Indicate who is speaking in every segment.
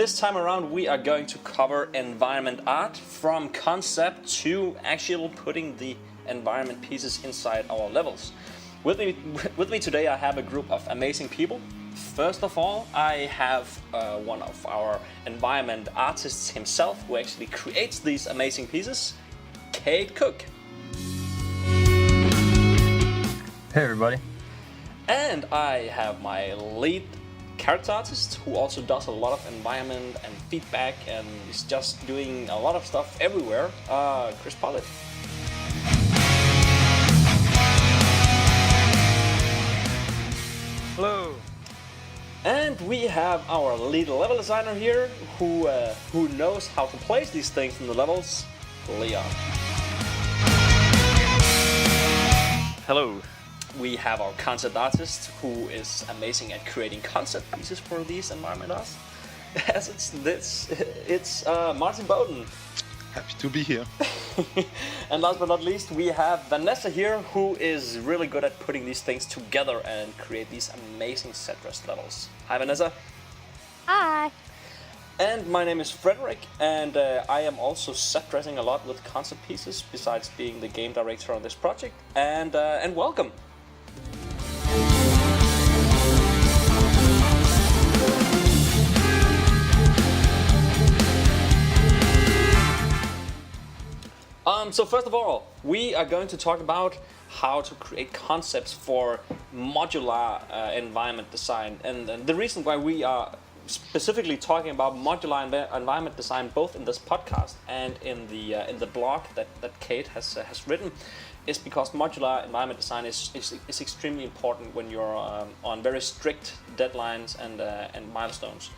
Speaker 1: this time around we are going to cover environment art from concept to actually putting the environment pieces inside our levels. With me today I have a group of amazing people. First of all, I have one of our environment artists himself who actually creates these amazing pieces, Kate Cook.
Speaker 2: Hey everybody.
Speaker 1: And I have my lead character artist who also does a lot of environment and feedback and is just doing a lot of stuff everywhere, Chris Pollitt.
Speaker 3: Hello.
Speaker 1: And we have our lead level designer here who knows how to place these things in the levels, Leon.
Speaker 3: Hello.
Speaker 1: We have our concept artist who is amazing at creating concept pieces for these environment arts. Yes, it's Martin Bodden.
Speaker 4: Happy to be here.
Speaker 1: And last but not least, we have Vanessa here, who is really good at putting these things together and create these amazing set dress levels. Hi, Vanessa.
Speaker 5: Hi.
Speaker 1: And my name is Frederik, and I am also set dressing a lot with concept pieces, besides being the game director on this project. And welcome. So first of all, we are going to talk about how to create concepts for modular environment design. And the reason why we are specifically talking about modular environment design, both in this podcast and in the blog that Kate has written, is because modular environment design is extremely important when you're on very strict deadlines and milestones.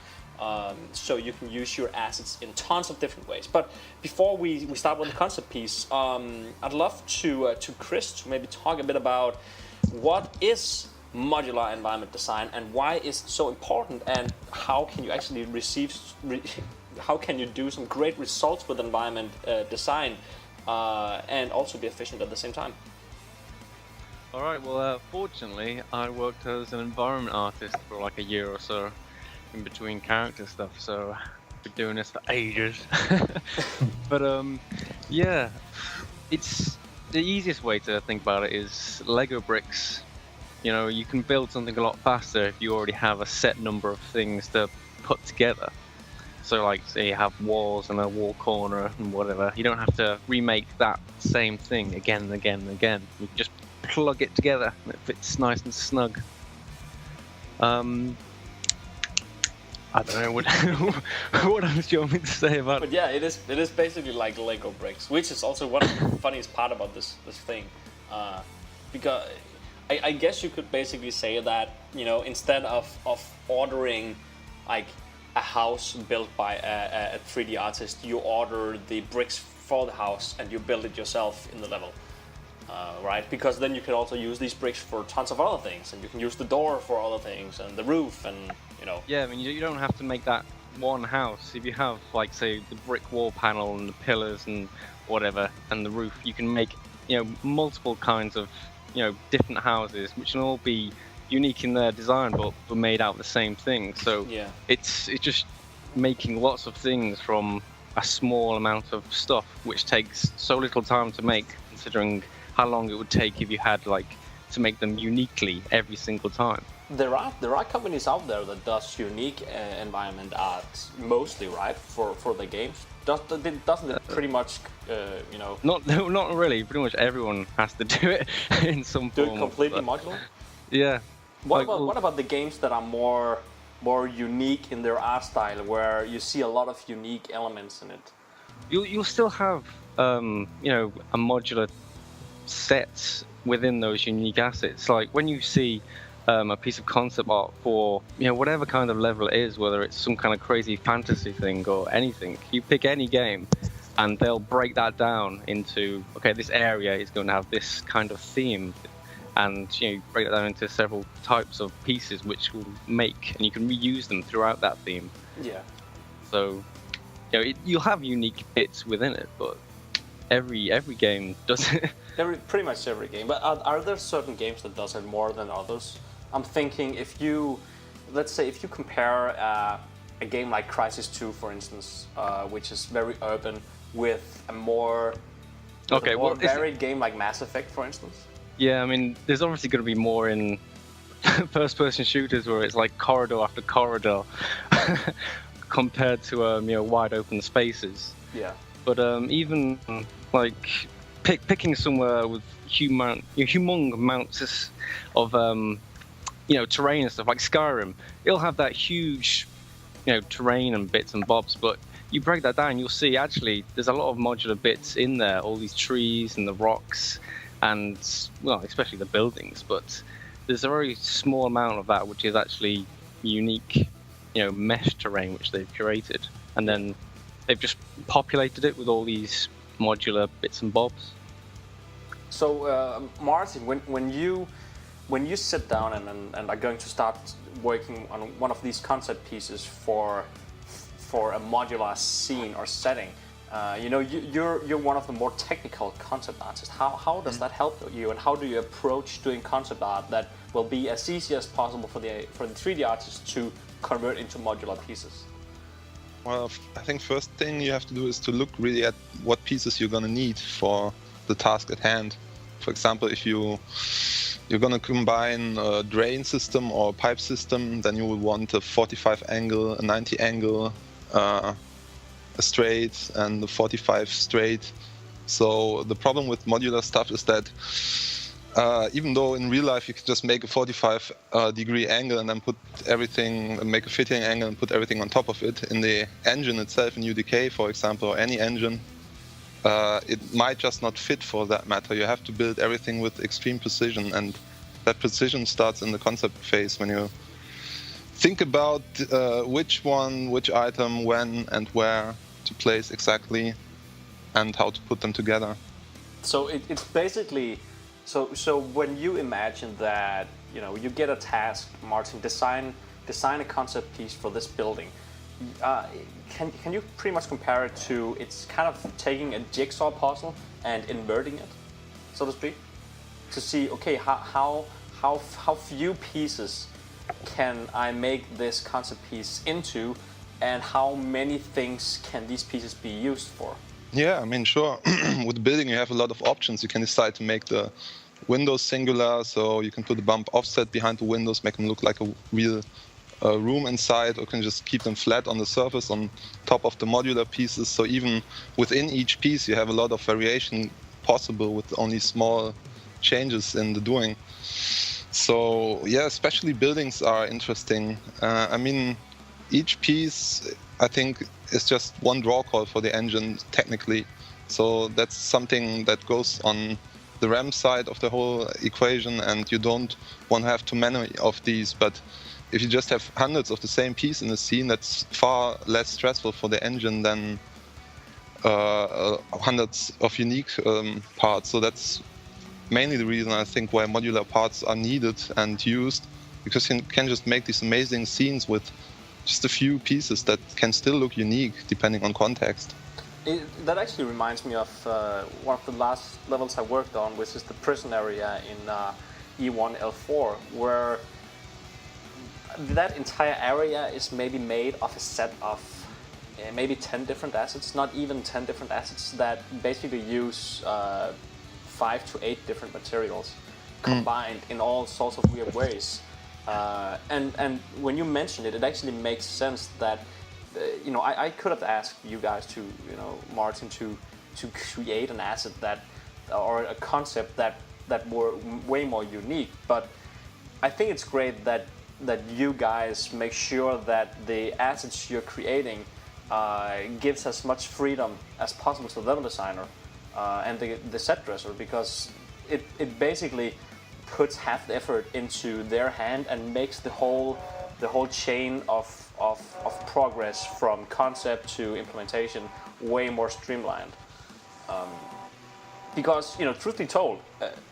Speaker 1: So you can use your assets in tons of different ways. But before we start with the concept piece, I'd love to Chris to maybe talk a bit about what is modular environment design and why it's so important, and how can you actually how can you do some great results with environment design and also be efficient at the same time.
Speaker 3: All right. Well, fortunately, I worked as an environment artist for like a year or so, in between character stuff. So I've been doing this for ages. But yeah, it's the easiest way to think about it is Lego bricks. You know, you can build something a lot faster if you already have a set number of things to put together. So like, say you have walls and a wall corner and whatever, you don't have to remake that same thing again and again and again. You can just plug it together and it fits nice and snug. I don't know what else do you want me to say about it.
Speaker 1: But yeah, it is basically like Lego bricks, which is also one of the funniest part about this thing, because I guess you could basically say that, you know, instead of ordering like a house built by a 3D artist, you order the bricks for the house and you build it yourself in the level, right? Because then you can also use these bricks for tons of other things, and you can use the door for other things and the roof and, you know.
Speaker 3: Yeah, I mean, you don't have to make that one house. If you have, like, say, the brick wall panel and the pillars and whatever, and the roof, you can make, you know, multiple kinds of, you know, different houses, which can all be unique in their design, but made out of the same thing. So yeah, it's just making lots of things from a small amount of stuff, which takes so little time to make, considering how long it would take if you had, like, to make them uniquely every single time.
Speaker 1: There are companies out there that does unique environment art mostly, right, for the games. Doesn't it pretty much, you know?
Speaker 3: Not really. Pretty much everyone has to do it in some form.
Speaker 1: Do it completely modular.
Speaker 3: Yeah.
Speaker 1: What about the games that are more unique in their art style, where you see a lot of unique elements in it?
Speaker 3: You'll still have you know, a modular set within those unique assets. Like when you see a piece of concept art for, you know, whatever kind of level it is, whether it's some kind of crazy fantasy thing or anything, you pick any game and they'll break that down into, okay, this area is going to have this kind of theme, and, you know, break that down into several types of pieces which will make, and you can reuse them throughout that theme.
Speaker 1: Yeah.
Speaker 3: So, you know, you'll have unique bits within it, but every game does it.
Speaker 1: Pretty much every game. But are there certain games that does it more than others? I'm thinking let's say if you compare a game like Crisis 2, for instance, which is very urban, with a more varied game like Mass Effect, for instance?
Speaker 3: Yeah, I mean, there's obviously going to be more in first-person shooters where it's like corridor after corridor compared to wide open spaces.
Speaker 1: Yeah.
Speaker 3: But even like picking somewhere with humongous amounts of terrain and stuff like Skyrim, it'll have that huge terrain and bits and bobs, but you break that down, you'll see actually there's a lot of modular bits in there, all these trees and the rocks and, well, especially the buildings, but there's a very small amount of that which is actually unique, mesh terrain which they've curated, and then they've just populated it with all these modular bits and bobs. So, Martin, when you sit down and are going to start working on one of these concept pieces for a modular scene or setting, you're one of the more technical concept artists. How does that help you, and how do you approach doing concept art that will be as easy as possible for the 3D artist to convert into modular pieces?
Speaker 4: Well, I think first thing you have to do is to look really at what pieces you're going to need for the task at hand. For example, if you're going to combine a drain system or a pipe system, then you will want a 45 angle, a 90 angle, a straight, and a 45 straight. So the problem with modular stuff is that even though in real life you could just make a 45 degree angle and then put everything, make a fitting angle and put everything on top of it, in the engine itself, in UDK for example, or any engine, it might just not fit for that matter. You have to build everything with extreme precision, and that precision starts in the concept phase when you think about which item, when and where to place exactly, and how to put them together.
Speaker 1: So it's basically, so when you imagine that, you get a task, Martin, design a concept piece for this building, can you pretty much compare it to, it's kind of taking a jigsaw puzzle and inverting it, so to speak, to see, okay, how few pieces can I make this concept piece into, and how many things can these pieces be used for?
Speaker 4: Yeah, I mean, sure. With building, you have a lot of options. You can decide to make the windows singular, so you can put a bump offset behind the windows, make them look like a real room inside, or can just keep them flat on the surface on top of the modular pieces. So even within each piece, you have a lot of variation possible with only small changes in the doing. So yeah, especially buildings are interesting. I mean, each piece, I think, is just one draw call for the engine technically. So that's something that goes on the RAM side of the whole equation, and you don't want to have too many of these. But if you just have hundreds of the same piece in the scene, that's far less stressful for the engine than hundreds of unique parts. So that's mainly the reason I think why modular parts are needed and used, because you can just make these amazing scenes with just a few pieces that can still look unique depending on context.
Speaker 1: That actually reminds me of one of the last levels I worked on, which is the prison area in E1 L4, where that entire area is maybe made of a set of maybe 10 different assets, not even 10 different assets, that basically use 5 to 8 different materials combined in all sorts of weird ways. And when you mention it, it actually makes sense that I could have asked you guys to, Martin, to create an asset that, or a concept that were way more unique. But I think it's great that you guys make sure that the assets you're creating gives as much freedom as possible to the level designer and the set dresser, because it basically puts half the effort into their hand and makes the whole chain of progress from concept to implementation way more streamlined. Because, truth be told,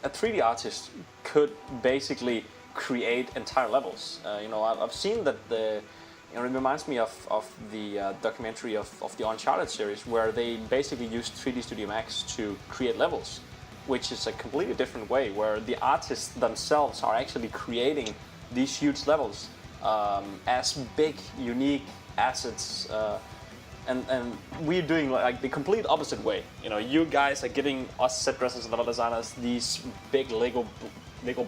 Speaker 1: a 3D artist could basically create entire levels. I've seen that it reminds me of the documentary of the Uncharted series, where they basically used 3D Studio Max to create levels, which is a completely different way, where the artists themselves are actually creating these huge levels as big, unique assets, and we're doing like the complete opposite way. You know, you guys are giving us set dressers and level designers these big Lego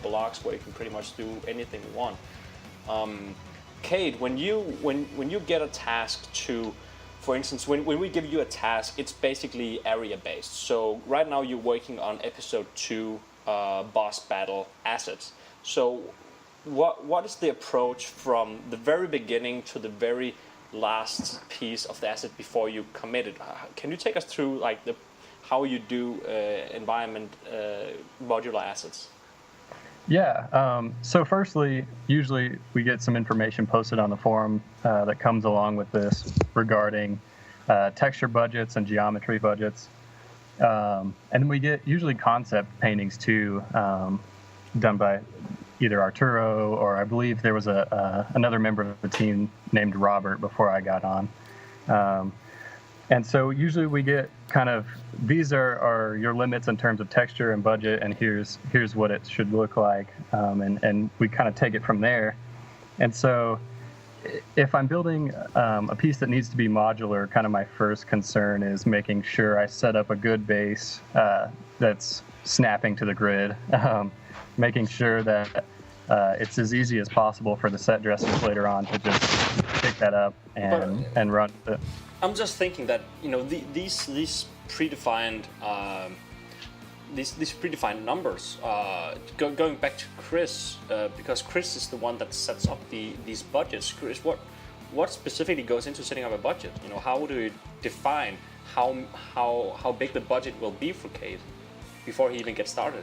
Speaker 1: blocks where you can pretty much do anything you want. Kate, when you get a task to, for instance, when we give you a task, it's basically area based. So right now you're working on episode 2 boss battle assets. So what is the approach from the very beginning to the very last piece of the asset before you commit it? Can you take us through like how you do environment modular assets?
Speaker 2: Yeah. So firstly, usually we get some information posted on the forum that comes along with this regarding texture budgets and geometry budgets. And we get usually concept paintings too, done by either Arturo or I believe there was another member of the team named Robert before I got on. And so usually we get kind of, these are your limits in terms of texture and budget, and here's what it should look like, and we kind of take it from there. And so if I'm building a piece that needs to be modular, kind of my first concern is making sure I set up a good base that's snapping to the grid, making sure that it's as easy as possible for the set dressers later on to just pick that up and run with it.
Speaker 1: I'm just thinking that, you know, these predefined these predefined numbers. Going back to Chris, because Chris is the one that sets up these budgets. Chris, what specifically goes into setting up a budget? You know, how do you define how big the budget will be for Kate before he even gets started?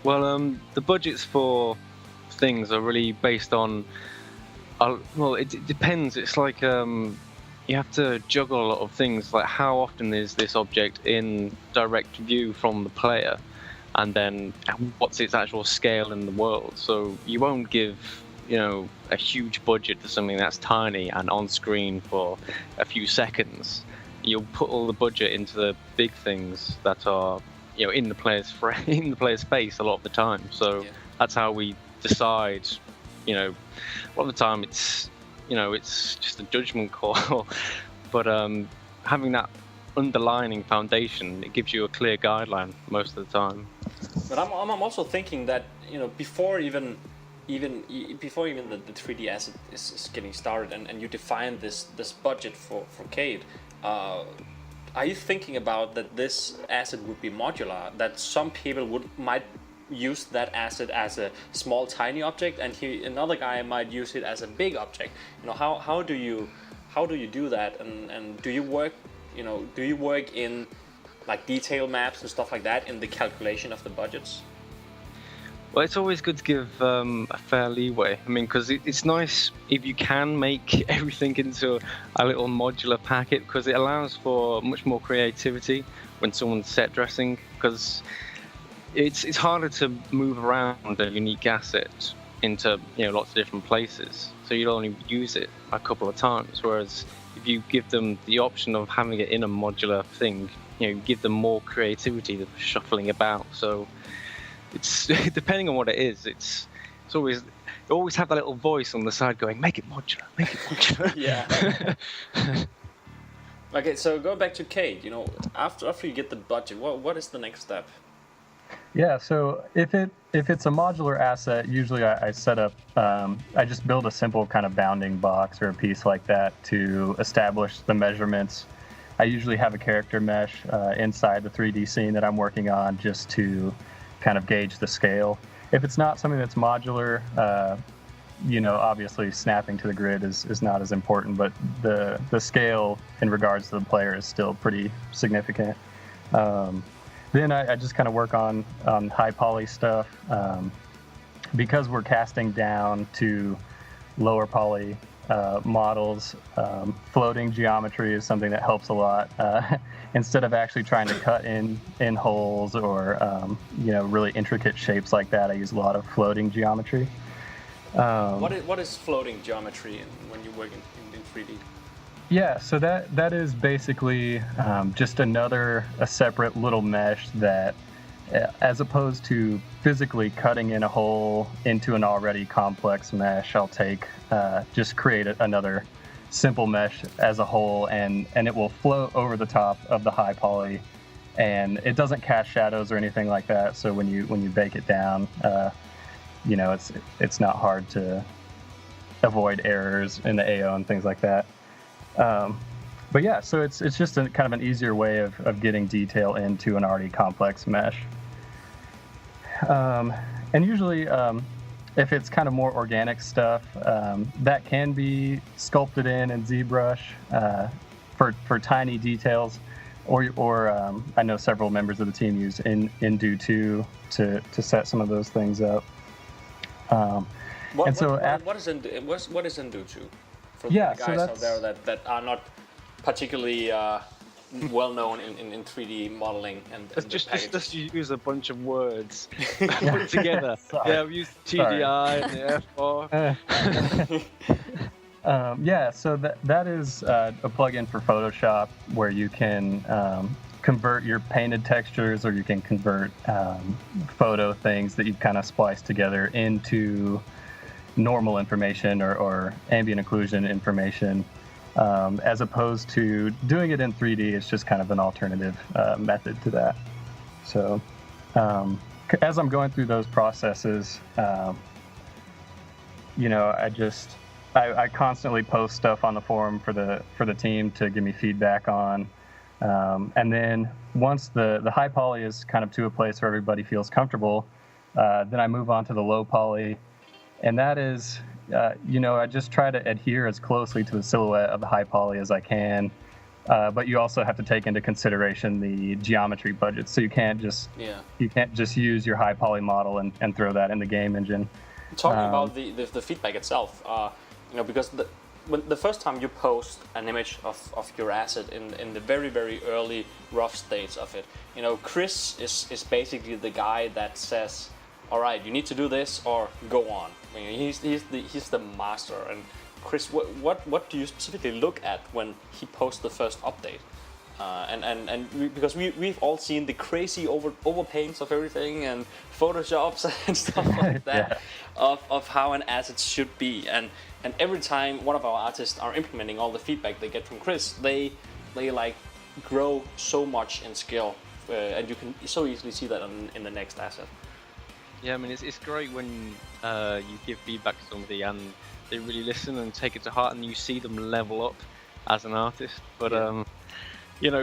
Speaker 3: Well, the budgets for things are really based on. Well, it depends. It's like you have to juggle a lot of things, like how often is this object in direct view from the player, and then what's its actual scale in the world. So you won't give, you know, a huge budget to something that's tiny and on screen for a few seconds. You'll put all the budget into the big things that are, you know, in the player's face a lot of the time. So that's how we decide. You know, a lot of the time it's just a judgment call, but having that underlining foundation, it gives you a clear guideline most of the time.
Speaker 1: But I'm also thinking that, you know, before even the 3D asset is getting started and you define this budget for Kate, are you thinking about that this asset would be modular, that some people might use that asset as a small tiny object, and another guy might use it as a big object? You know, how do you do that, and do you work in like detail maps and stuff like that in the calculation of the budgets?
Speaker 3: Well, it's always good to give a fair leeway. I mean, because it's nice if you can make everything into a little modular packet, because it allows for much more creativity when someone's set dressing, because it's harder to move around a unique asset into, you know, lots of different places. So you'll only use it a couple of times. Whereas if you give them the option of having it in a modular thing, you know, you give them more creativity than shuffling about. So it's depending on what it is. It's always, you always have that little voice on the side going, "Make it modular, make it modular."
Speaker 1: Yeah. Okay, so going back to Kate, you know, after you get the budget, what is the next step?
Speaker 2: Yeah, so if it's a modular asset, usually I set up, I just build a simple kind of bounding box or a piece like that to establish the measurements. I usually have a character mesh inside the 3D scene that I'm working on just to kind of gauge the scale. If it's not something that's modular, you know, obviously snapping to the grid is not as important, but the scale in regards to the player is still pretty significant. Then I just kind of work on high poly stuff. Because we're casting down to lower poly models, floating geometry is something that helps a lot. Instead of actually trying to cut in holes or you know, really intricate shapes like that, I use a lot of floating geometry.
Speaker 1: What is floating geometry when you work in 3D?
Speaker 2: Yeah, so that is basically just a separate little mesh that as opposed to physically cutting in a hole into an already complex mesh, I'll just create another simple mesh as a whole, and it will float over the top of the high poly, and it doesn't cast shadows or anything like that. So when you bake it down, it's not hard to avoid errors in the AO and things like that. But yeah, so it's just a kind of an easier way of getting detail into an already complex mesh. And usually, if it's kind of more organic stuff, that can be sculpted in ZBrush for tiny details, or I know several members of the team use Indu too to set some of those things up.
Speaker 1: What is Indu too? For the guys out there that are not particularly well known in 3D modeling and
Speaker 3: just use a bunch of words put together. Yeah, we use TDI and the F4.
Speaker 2: So that is a plugin for Photoshop where you can convert your painted textures, or you can convert photo things that you've kind of spliced together into normal information or ambient occlusion information. As opposed to doing it in 3D, it's just kind of an alternative method to that. So as I'm going through those processes, I constantly post stuff on the forum for the team to give me feedback on. And then once the high poly is kind of to a place where everybody feels comfortable, then I move on to the low poly. And that is, I just try to adhere as closely to the silhouette of the high poly as I can. But you also have to take into consideration the geometry budget. So you can't just use your high poly model and throw that in the game engine.
Speaker 1: Talking about the feedback itself, because when the first time you post an image of your asset in the very, very early rough states of it, Chris is basically the guy that says, all right, you need to do this or go on. He's the master. And Chris, what do you specifically look at when he posts the first update? Because we've all seen the crazy overpaints of everything and Photoshops and stuff like that of how an asset should be. And every time one of our artists are implementing all the feedback they get from Chris, they like grow so much in skill, and you can so easily see that in the next asset.
Speaker 3: Yeah, I mean, it's great when you give feedback to somebody and they really listen and take it to heart, and you see them level up as an artist. But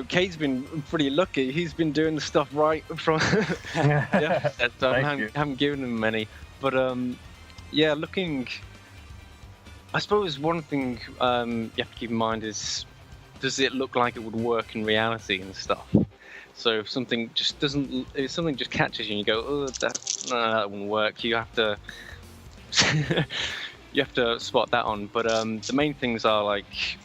Speaker 3: Kate's been pretty lucky. He's been doing the stuff right from. So I haven't given him many, but looking. I suppose one thing you have to keep in mind is, does it look like it would work in reality and stuff? So if something just catches you and you go, oh, that wouldn't work, you have to spot that on. But the main things are like,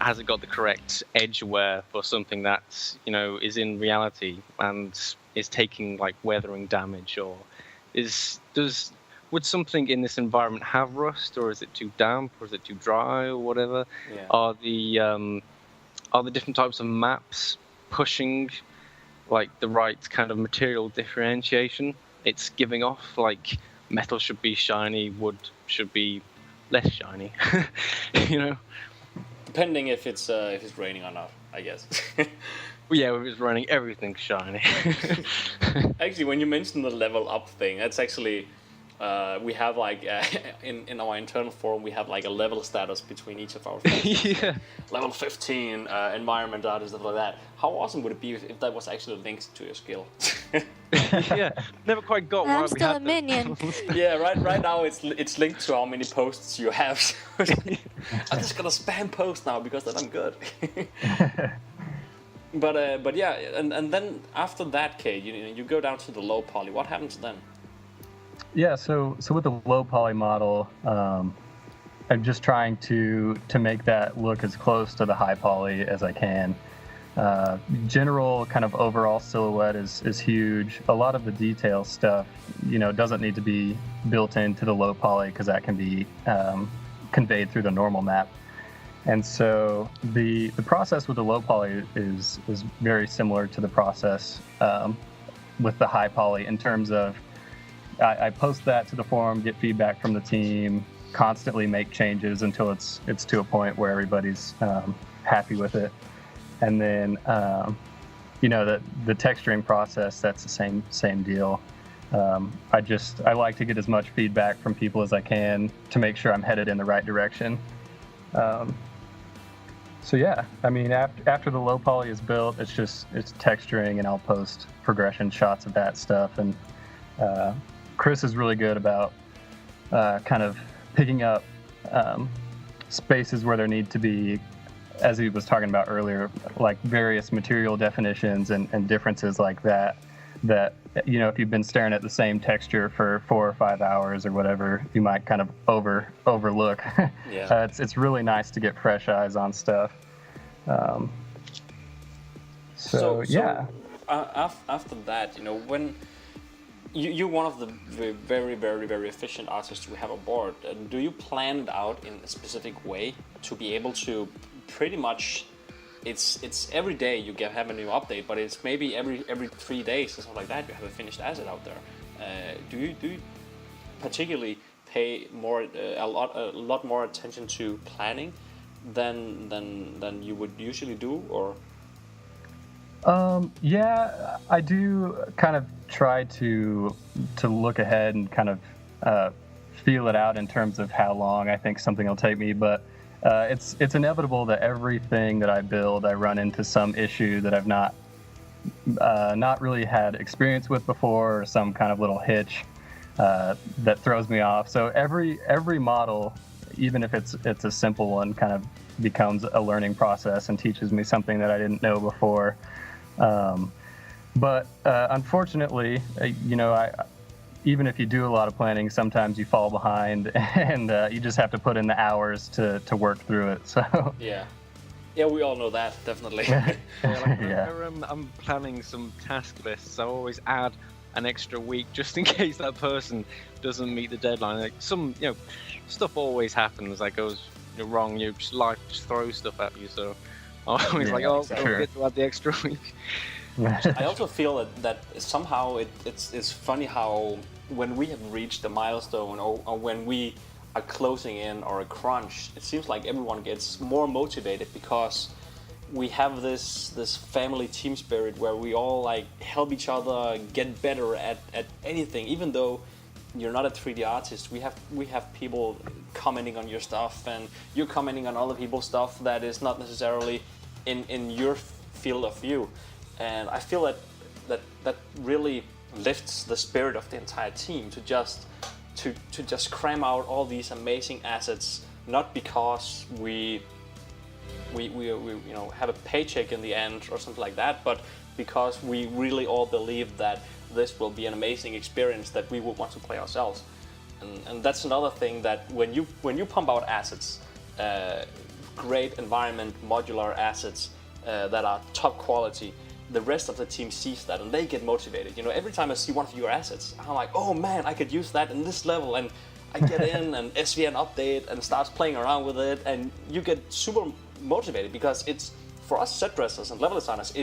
Speaker 3: has it got the correct edge wear for something that is in reality and is taking like weathering damage, or would something in this environment have rust, or is it too damp, or is it too dry, or whatever? Yeah. Are the different types of maps pushing like the right kind of material differentiation? It's giving off like metal should be shiny, wood should be less shiny.
Speaker 1: Depending if it's raining or not, I guess.
Speaker 3: Well, yeah, if it's raining, everything's shiny.
Speaker 1: Actually, when you mentioned the level up thing, that's actually we have like in our internal forum we have like a level status between each of our friends.
Speaker 3: Yeah.
Speaker 1: Level 15 environment art and stuff like that. How awesome would it be if that was actually linked to your skill?
Speaker 3: Yeah, never quite got why
Speaker 5: I'm
Speaker 3: we
Speaker 5: still
Speaker 3: had
Speaker 5: a minion.
Speaker 1: Yeah, right now it's linked to how many posts you have. So I'm just gonna spam post now because then I'm good. But yeah, and then after that, Kate, you go down to the low poly. What happens then?
Speaker 2: Yeah, so with the low poly model, I'm just trying to make that look as close to the high poly as I can. General kind of overall silhouette is huge. A lot of the detail stuff, doesn't need to be built into the low poly because that can be conveyed through the normal map. And so the process with the low poly is very similar to the process with the high poly in terms of I post that to the forum, get feedback from the team, constantly make changes until it's to a point where everybody's happy with it, and then the texturing process, that's the same deal. I like to get as much feedback from people as I can to make sure I'm headed in the right direction. So yeah, I mean, after the low poly is built, it's texturing, and I'll post progression shots of that stuff. And Chris is really good about kind of picking up spaces where there need to be, as he was talking about earlier, like various material definitions and differences like that, if you've been staring at the same texture for 4 or 5 hours or whatever, you might kind of overlook.
Speaker 1: Yeah.
Speaker 2: It's really nice to get fresh eyes on stuff. So yeah.
Speaker 1: After that, when you're one of the very, very, very efficient artists we have aboard, do you plan it out in a specific way to be able to pretty much? It's every day you have a new update, but it's maybe every 3 days or something like that you have a finished asset out there. Do you particularly pay a lot more attention to planning than you would usually do, or?
Speaker 2: Yeah, I do kind of try to look ahead and kind of feel it out in terms of how long I think something will take me, but it's inevitable that everything that I build, I run into some issue that I've not really had experience with before, or some kind of little hitch that throws me off. So every model, even if it's a simple one, kind of becomes a learning process and teaches me something that I didn't know before. But unfortunately, even if you do a lot of planning, sometimes you fall behind, and you just have to put in the hours to work through it. So
Speaker 1: yeah, we all know that, definitely.
Speaker 3: I'm planning some task lists. I always add an extra week just in case that person doesn't meet the deadline. Like stuff always happens that goes wrong. Life just throws stuff at you. So I'm always don't forget to add the extra week.
Speaker 1: I also feel that somehow it's funny how when we have reached a milestone or when we are closing in or a crunch, it seems like everyone gets more motivated because we have this family team spirit where we all like help each other get better at anything. Even though you're not a 3D artist, we have people commenting on your stuff, and you're commenting on other people's stuff that is not necessarily in your field of view. And I feel that really lifts the spirit of the entire team to just cram out all these amazing assets, not because we have a paycheck in the end or something like that, but because we really all believe that this will be an amazing experience that we would want to play ourselves. And that's another thing, that when you pump out assets, great environment modular assets that are top quality, the rest of the team sees that and they get motivated. Every time I see one of your assets, I'm like, oh man, I could use that in this level, and I get in and SVN update and starts playing around with it, and you get super motivated because it's, for us set dressers and level designers,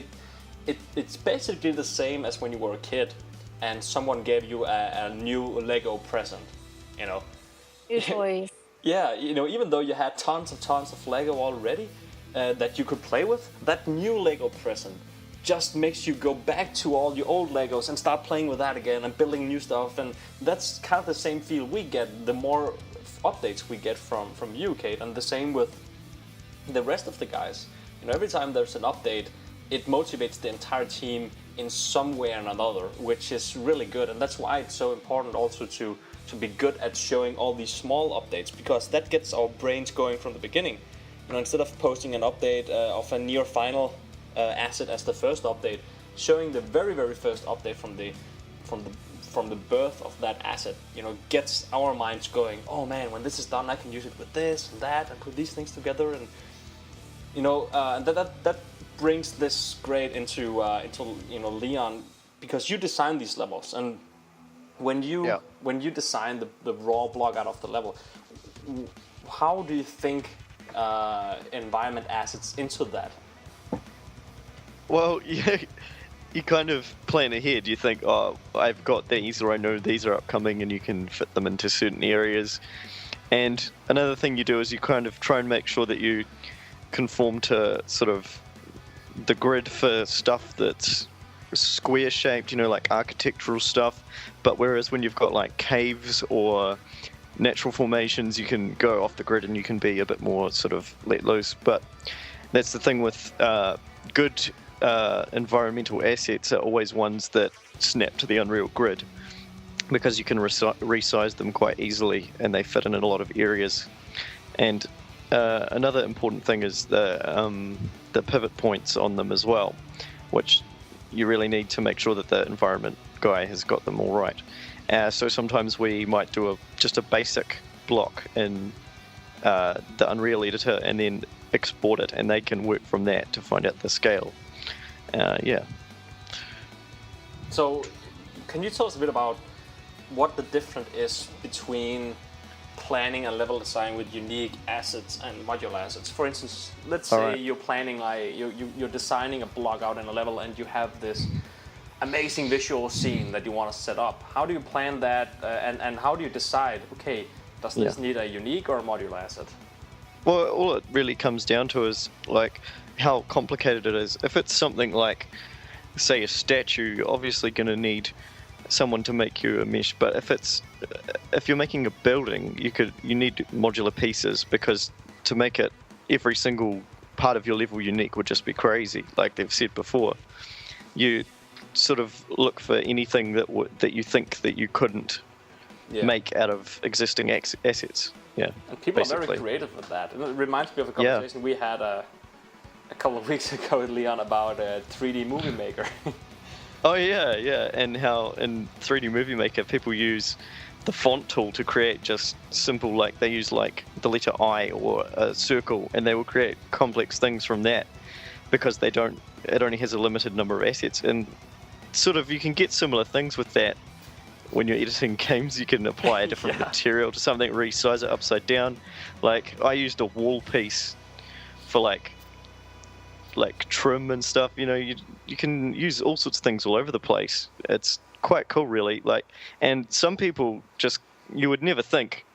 Speaker 1: it's basically the same as when you were a kid and someone gave you a new Lego present,
Speaker 5: Usually.
Speaker 1: Yeah, even though you had tons of Lego already that you could play with, that new Lego present just makes you go back to all your old Legos and start playing with that again and building new stuff. And that's kind of the same feel we get the more updates we get from you, Kate, and the same with the rest of the guys. Every time there's an update, it motivates the entire team in some way or another, which is really good. And that's why it's so important also to be good at showing all these small updates, because that gets our brains going from the beginning. Instead of posting an update of a near final asset as the first update, showing the very, very first update from the birth of that asset, gets our minds going. Oh man, when this is done, I can use it with this and that and put these things together, and that brings this grade into Leon, because you design these levels, and when you design the raw block out of the level, how do you think environment assets into that?
Speaker 6: Well, yeah, you kind of plan ahead. You think, oh, I've got these, or I know these are upcoming, and you can fit them into certain areas. And another thing you do is you kind of try and make sure that you conform to sort of the grid for stuff that's square shaped, like architectural stuff. But whereas when you've got like caves or natural formations, you can go off the grid and you can be a bit more sort of let loose. But that's the thing with good environmental assets are always ones that snap to the Unreal grid, because you can resize them quite easily and they fit in a lot of areas. And another important thing is the pivot points on them as well, which you really need to make sure that the environment guy has got them all right. So sometimes we might do just a basic block in the Unreal editor and then export it, and they can work from that to find out the scale. Yeah.
Speaker 1: So, can you tell us a bit about what the difference is between planning a level design with unique assets and modular assets? For instance, let's say you're planning, like you're designing a block out in a level, and you have this amazing visual scene that you want to set up. How do you plan that, and how do you decide, okay, does this need a unique or a modular asset?
Speaker 6: Well, all it really comes down to is like how complicated it is. If it's something like, say, a statue, you're obviously going to need someone to make you a mesh. But if you're making a building, you need modular pieces, because to make it every single part of your level unique would just be crazy. Like they've said before, you sort of look for anything that you think that you couldn't make out of existing assets. Yeah,
Speaker 1: and people are very creative with that. And it reminds me of a conversation we had a couple of weeks ago with Leon about 3D Movie Maker.
Speaker 6: Oh yeah, and how in 3D Movie Maker people use the font tool to create just simple, like they use like the letter I or a circle, and they will create complex things from that, because it only has a limited number of assets. And sort of you can get similar things with that when you're editing games. You can apply a different material to something, resize it upside down. Like I used a wall piece for like trim and stuff. You can use all sorts of things all over the place. It's quite cool, really. Like, and some people you would never think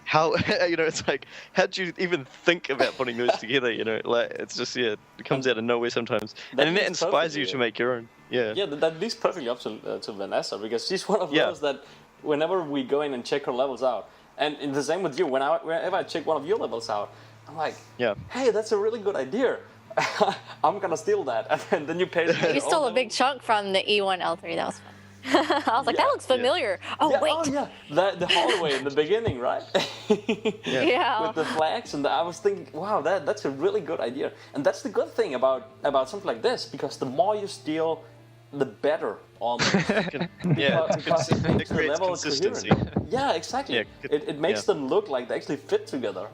Speaker 6: how it's like, how do you even think about putting those together? Like it's just it comes out of nowhere sometimes, and that inspires you to make your own. Yeah,
Speaker 1: that leads perfectly up to Vanessa, because she's one of those that whenever we go in and check her levels out, and the same with you, whenever I check one of your levels out, I'm like, hey, that's a really good idea. I'm gonna steal that, and then you pay.
Speaker 5: You stole a big chunk from the E1 L3. That was fun. I was like, that looks familiar. Oh wait.
Speaker 1: Oh yeah, the hallway in the beginning, right?
Speaker 5: Yeah.
Speaker 1: With the flags, and I was thinking, wow, that's a really good idea, and that's the good thing about something like this, because the more you steal, the better. Almost. Because it makes the level
Speaker 6: consistency.
Speaker 1: coherent. Yeah, exactly.
Speaker 6: Yeah,
Speaker 1: it makes them look like they actually fit together,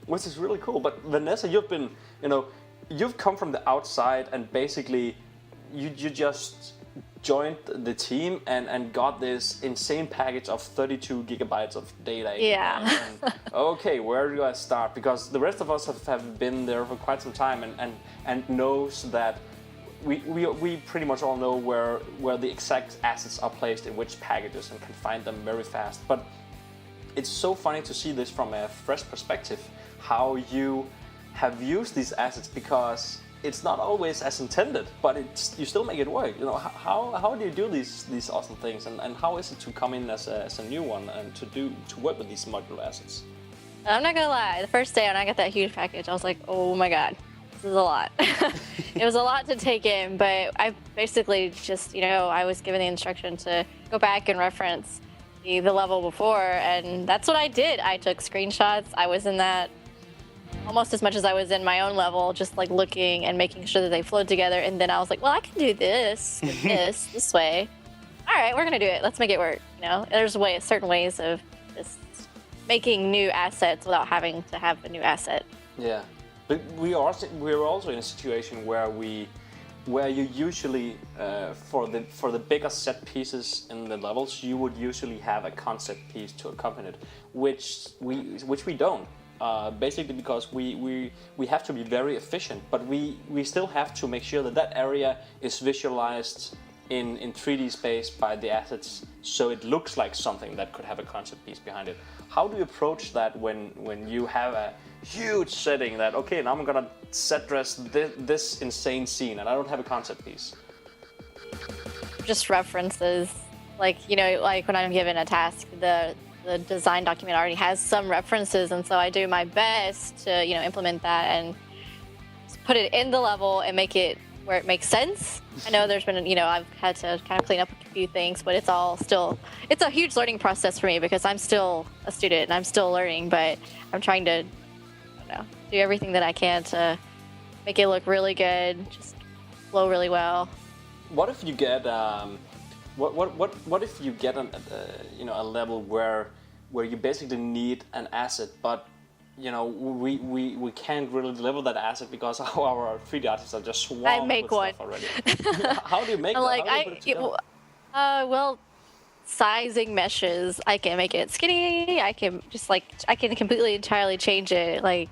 Speaker 1: which is really cool. But Vanessa, you've come from the outside, and basically, you just joined the team and got this insane package of 32 gigabytes of data.
Speaker 5: Yeah.
Speaker 1: And, okay, where do I start? Because the rest of us have been there for quite some time and knows that we pretty much all know where the exact assets are placed in which packages and can find them very fast. But it's so funny to see this from a fresh perspective, how you have used these assets, because it's not always as intended, but you still make it work. How do you do these awesome things, and how is it to come in as a new one and to work with these modular assets?
Speaker 5: I'm not gonna lie, the first day when I got that huge package, I was like, oh my god, this is a lot. It was a lot to take in, but I basically just, I was given the instruction to go back and reference the level before, and that's what I did. I took screenshots. I was in that almost as much as I was in my own level, just like looking and making sure that they flowed together. And then I was like, well, I can do this, with this way. All right, we're gonna do it. Let's make it work. There's certain ways of just making new assets without having to have a new asset.
Speaker 1: Yeah, but we're also in a situation where you usually for the bigger set pieces in the levels, you would usually have a concept piece to accompany it, which we don't. basically because we have to be very efficient, but we still have to make sure that that area is visualized in 3D space by the assets, so it looks like something that could have a concept piece behind it. How do you approach that when you have a huge setting that, okay, now I'm gonna set dress this insane scene and I don't have a concept piece?
Speaker 5: Just references, like like when I'm given a task, the design document already has some references, and so I do my best to implement that and put it in the level and make it where it makes sense. I know there's been I've had to kind of clean up a few things, but it's a huge learning process for me because I'm still a student and I'm still learning, but I'm trying to do everything that I can to make it look really good, just flow really well.
Speaker 1: What if you get what if you get a level where you basically need an asset, but we can't really deliver that asset because our 3D artists are just swamped
Speaker 5: I make
Speaker 1: with
Speaker 5: one.
Speaker 1: stuff already. How do you make
Speaker 5: I'm
Speaker 1: that?
Speaker 5: like,
Speaker 1: How do you put it together?
Speaker 5: well, sizing meshes, I can make it skinny. I can completely entirely change it, like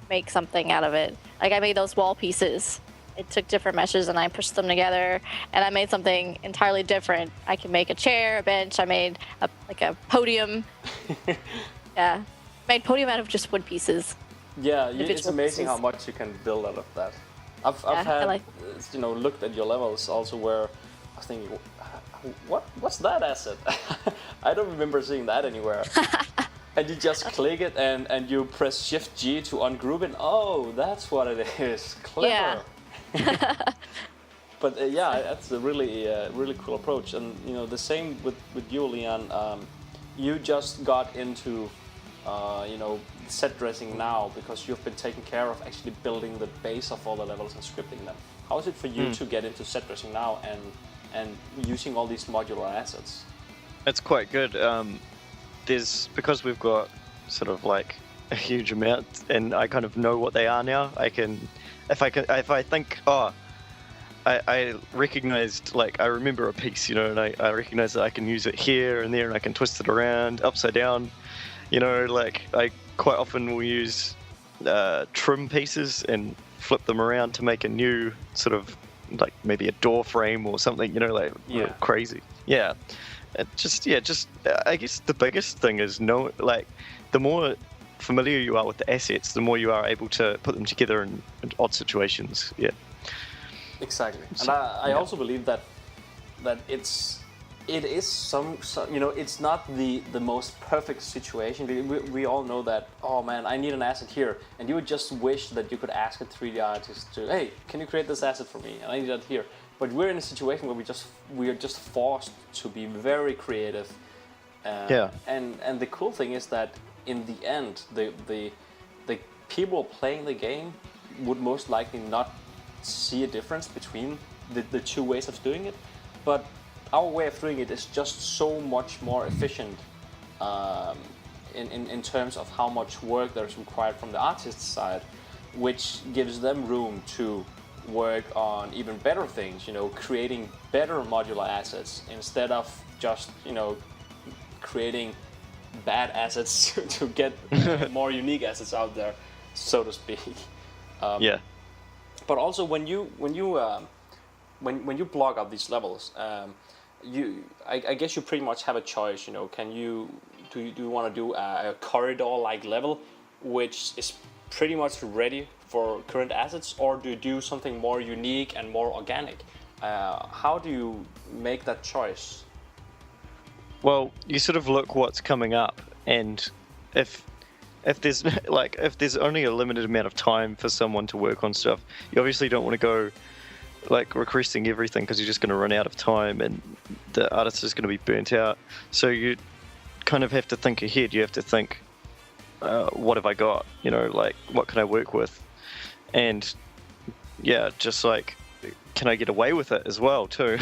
Speaker 5: make something out of it. Like I made those wall pieces. It took different meshes and I pushed them together, and I made something entirely different. I can make a chair, a bench. I made a podium. Yeah, made podium out of just wood pieces.
Speaker 1: Yeah, it's amazing
Speaker 5: pieces.
Speaker 1: how much you can build out of that. I've had looked at your levels also where I was thinking, what's that asset? I don't remember seeing that anywhere. And you just click it and you press Shift G to ungroup it. Oh, that's what it is. Clever.
Speaker 5: Yeah.
Speaker 1: But that's a really cool approach. And the same with you, Leon. You just got into set dressing now because you've been taking care of actually building the base of all the levels and scripting them. How is it for you to get into set dressing now and using all these modular assets?
Speaker 6: It's quite good. Because we've got sort of like a huge amount, and I kind of know what they are now. I recognized, like, I remember a piece, and I recognize that I can use it here and there, and I can twist it around upside down. Like I quite often will use trim pieces and flip them around to make a new sort of like maybe a door frame or something, real crazy. Yeah. I guess the biggest thing is the more familiar you are with the assets, the more you are able to put them together in odd situations. Yeah. Exactly.
Speaker 1: And I also believe that it is some it's not the most perfect situation. We all know that, oh man, I need an asset here, and you would just wish that you could ask a 3D artist to, hey, can you create this asset for me? And I need that here. But we're in a situation where we are just forced to be very creative. And the cool thing is that in the end, the people playing the game would most likely not see a difference between the two ways of doing it. But our way of doing it is just so much more efficient in terms of how much work there is required from the artist's side, which gives them room to work on even better things, creating better modular assets instead of just, creating bad assets to get more unique assets out there, so to speak. But also when you block out these levels, I guess you pretty much have a choice. Do you want to do a corridor-like level, which is pretty much ready for current assets, or do you do something more unique and more organic? How do you make that choice?
Speaker 6: Well, you sort of look what's coming up, and if there's only a limited amount of time for someone to work on stuff, you obviously don't want to go like requesting everything because you're just going to run out of time and the artist is going to be burnt out. So you kind of have to think ahead. You have to think, what have I got? Like, what can I work with? And just like, can I get away with it as well too?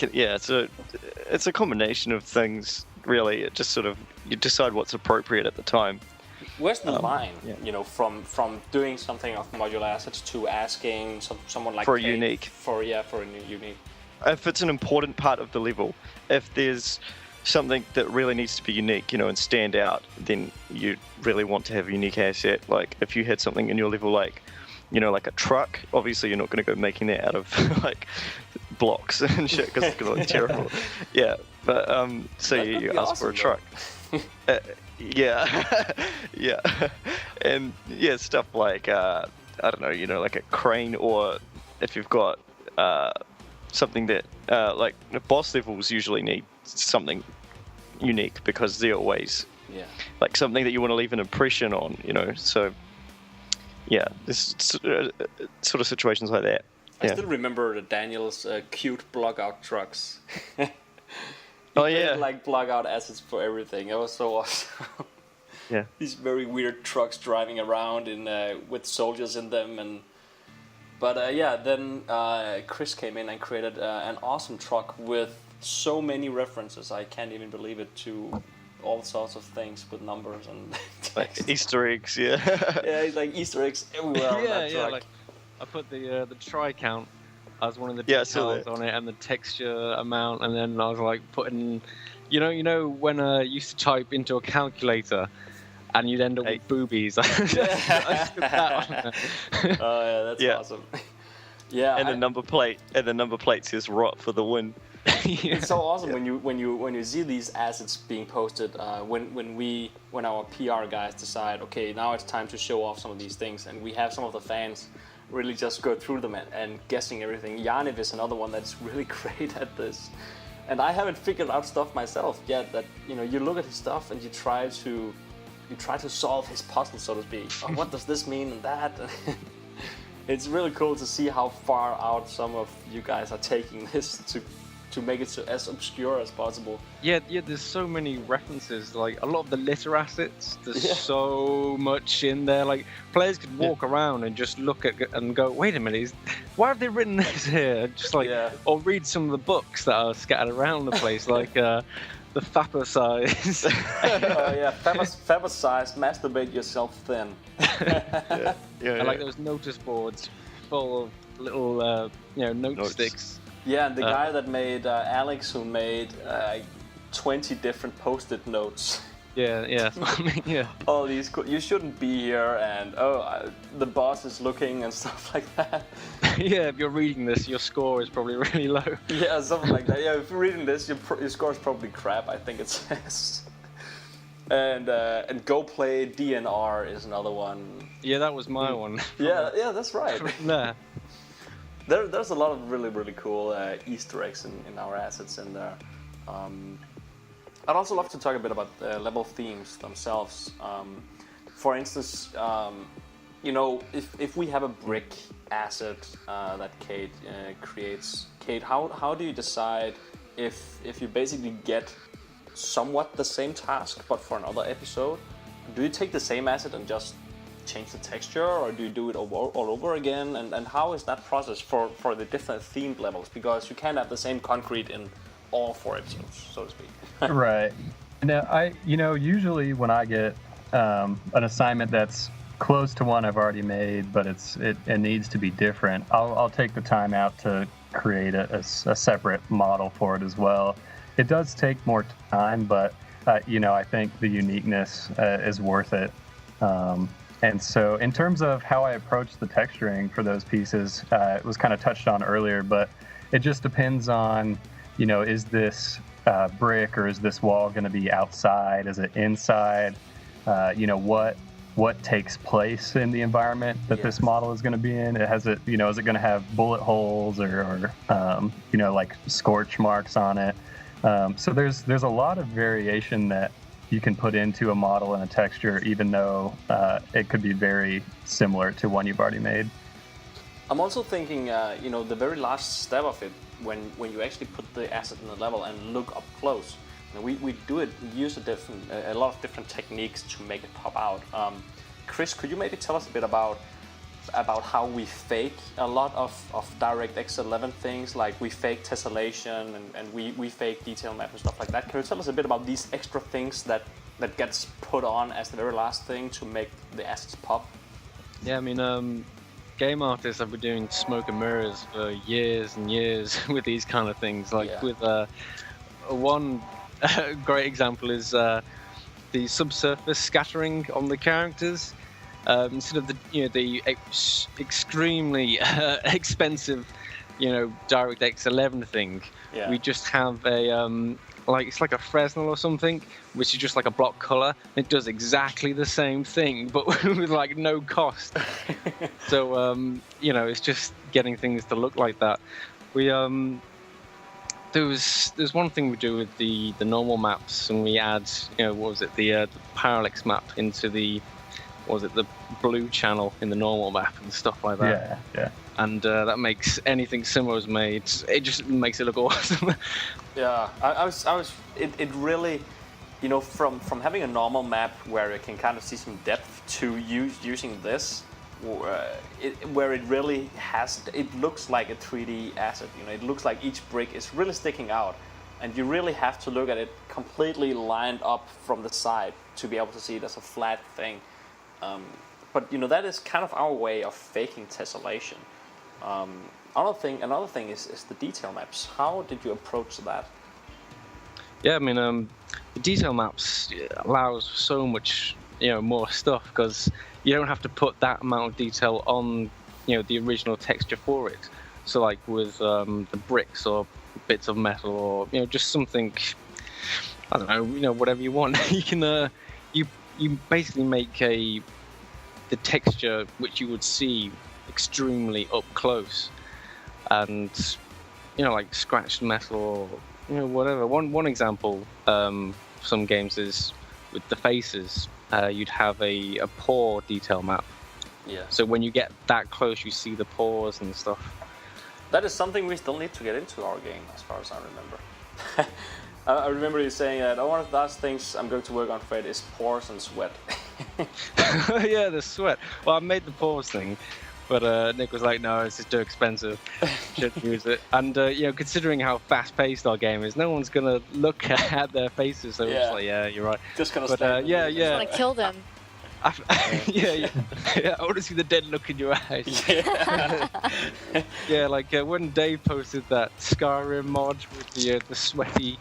Speaker 6: It's a combination of things, really. It just sort of, you decide what's appropriate at the time.
Speaker 1: Where's the line, from doing something of modular assets to asking someone like
Speaker 6: for a unique?
Speaker 1: For a unique.
Speaker 6: If it's an important part of the level, if there's something that really needs to be unique, and stand out, then you really want to have a unique asset. Like if you had something in your level like, like a truck, obviously you're not going to go making that out of like blocks and shit because it's going to look terrible. Yeah, but so you ask for a truck. Yeah, yeah, and yeah, stuff like I don't know, like a crane, or if you've got something that like the boss levels usually need something unique because they're always like something that you want to leave an impression on, So yeah, this sort of situations like that.
Speaker 1: I still remember Daniel's cute block out trucks.
Speaker 6: Oh yeah,
Speaker 1: like block out assets for everything. It was so awesome.
Speaker 6: Yeah,
Speaker 1: these very weird trucks driving around in with soldiers in them, but then Chris came in and created an awesome truck with so many references. I can't even believe it, to all sorts of things with numbers and
Speaker 6: like Easter eggs. Yeah,
Speaker 1: yeah, like Easter eggs everywhere on that truck.
Speaker 3: Like I put the tri count as one of the
Speaker 6: details
Speaker 3: on it, and the texture amount, and then I was like putting, when you used to type into a calculator, and you'd end up with boobies. I put that on there.
Speaker 1: Oh yeah, that's awesome. Yeah,
Speaker 6: and the number plate says "rot for the win."
Speaker 1: It's so awesome when you see these assets being posted. When our PR guys decide, okay, now it's time to show off some of these things, and we have some of the fans really just go through them and guessing everything. Yaniv is another one that's really great at this, and I haven't figured out stuff myself yet. That you look at his stuff and you try to solve his puzzle, so to speak. Oh, what does this mean and that? It's really cool to see how far out some of you guys are taking this to make it as obscure as possible.
Speaker 3: Yeah, there's so many references, like a lot of the litter assets, there's so much in there. Like players could walk around and just look at and go, wait a minute, why have they written this here? Just like, or read some of the books that are scattered around the place, like the Fapper size.
Speaker 1: Oh yeah, Fapper size, masturbate yourself thin.
Speaker 3: And like those notice boards full of little note sticks.
Speaker 1: Yeah, and the guy that made Alex, who made 20 different post-it notes.
Speaker 3: Yeah.
Speaker 1: All these, you shouldn't be here, and the boss is looking and stuff like that.
Speaker 3: Yeah, if you're reading this, your score is probably really low.
Speaker 1: Yeah, something like that. Yeah, if you're reading this, your score is probably crap, I think it says. And Go Play DNR is another one.
Speaker 3: Yeah, that was my one.
Speaker 1: Yeah, that's right.
Speaker 3: Nah.
Speaker 1: There's a lot of really, really cool Easter eggs in our assets in there. I'd also love to talk a bit about the level themes themselves. For instance, if we have a brick asset that Kate creates, Kate, how do you decide if you basically get somewhat the same task but for another episode? Do you take the same asset and just change the texture, or do you do it all over again? And how is that process for the different themed levels? Because you can't have the same concrete in all 4 episodes, so to speak.
Speaker 2: Right. Now, usually when I get an assignment that's close to one I've already made, but it needs to be different, I'll take the time out to create a separate model for it as well. It does take more time, but I think the uniqueness is worth it. And so in terms of how I approach the texturing for those pieces, it was kind of touched on earlier, but it just depends on, is this brick or is this wall going to be outside? Is it inside? What takes place in the environment that this model is going to be in? Is it going to have bullet holes or like scorch marks on it? So there's a lot of variation that you can put into a model and a texture, even though it could be very similar to one you've already made.
Speaker 1: I'm also thinking, the very last step of it, when you actually put the asset in the level and look up close. We use a lot of different techniques to make it pop out. Chris, could you maybe tell us a bit about how we fake a lot of DirectX 11 things, like we fake tessellation and we fake detail map and stuff like that. Can you tell us a bit about these extra things that gets put on as the very last thing to make the assets pop?
Speaker 3: Yeah, I mean, game artists have been doing smoke and mirrors for years and years with these kind of things. Like with one great example is the subsurface scattering on the characters. Instead of the extremely expensive, DirectX 11 thing, we just have a it's like a Fresnel or something, which is just like a block color. It does exactly the same thing, but with like no cost. So it's just getting things to look like that. We there's one thing we do with the normal maps, and we add the parallax map into the blue channel in the normal map and stuff like that.
Speaker 2: Yeah.
Speaker 3: And that makes anything Simo's made, it just makes it look awesome.
Speaker 1: Yeah, it really, from having a normal map where you can kind of see some depth to using this, where it really it looks like a 3D asset. It looks like each brick is really sticking out, and you really have to look at it completely lined up from the side to be able to see it as a flat thing. But that is kind of our way of faking tessellation. Another thing is the detail maps. How did you approach that?
Speaker 3: Yeah, I mean, the detail maps allows so much, more stuff, because you don't have to put that amount of detail on, the original texture for it. So, like with the bricks or bits of metal, or just something, I don't know, whatever you want. You can you basically make the texture which you would see extremely up close, and like scratched metal or whatever. One example, some games is with the faces. You'd have a pore detail map.
Speaker 1: Yeah.
Speaker 3: So when you get that close, you see the pores and stuff.
Speaker 1: That is something we still need to get into our game, as far as I remember. I remember you saying that one of those things I'm going to work on, Fred, is pores and sweat.
Speaker 3: Yeah, the sweat. Well, I made the pores thing, but Nick was like, no, it's just too expensive. Shouldn't use it. And, considering how fast-paced our game is, no one's going to look at their faces. So it's like, yeah, you're right.
Speaker 1: Just going to
Speaker 3: stay. Yeah.
Speaker 5: Just want to kill them.
Speaker 3: Yeah. I want to see the dead look in your eyes. Yeah, yeah, like when Dave posted that Skyrim mod with the sweaty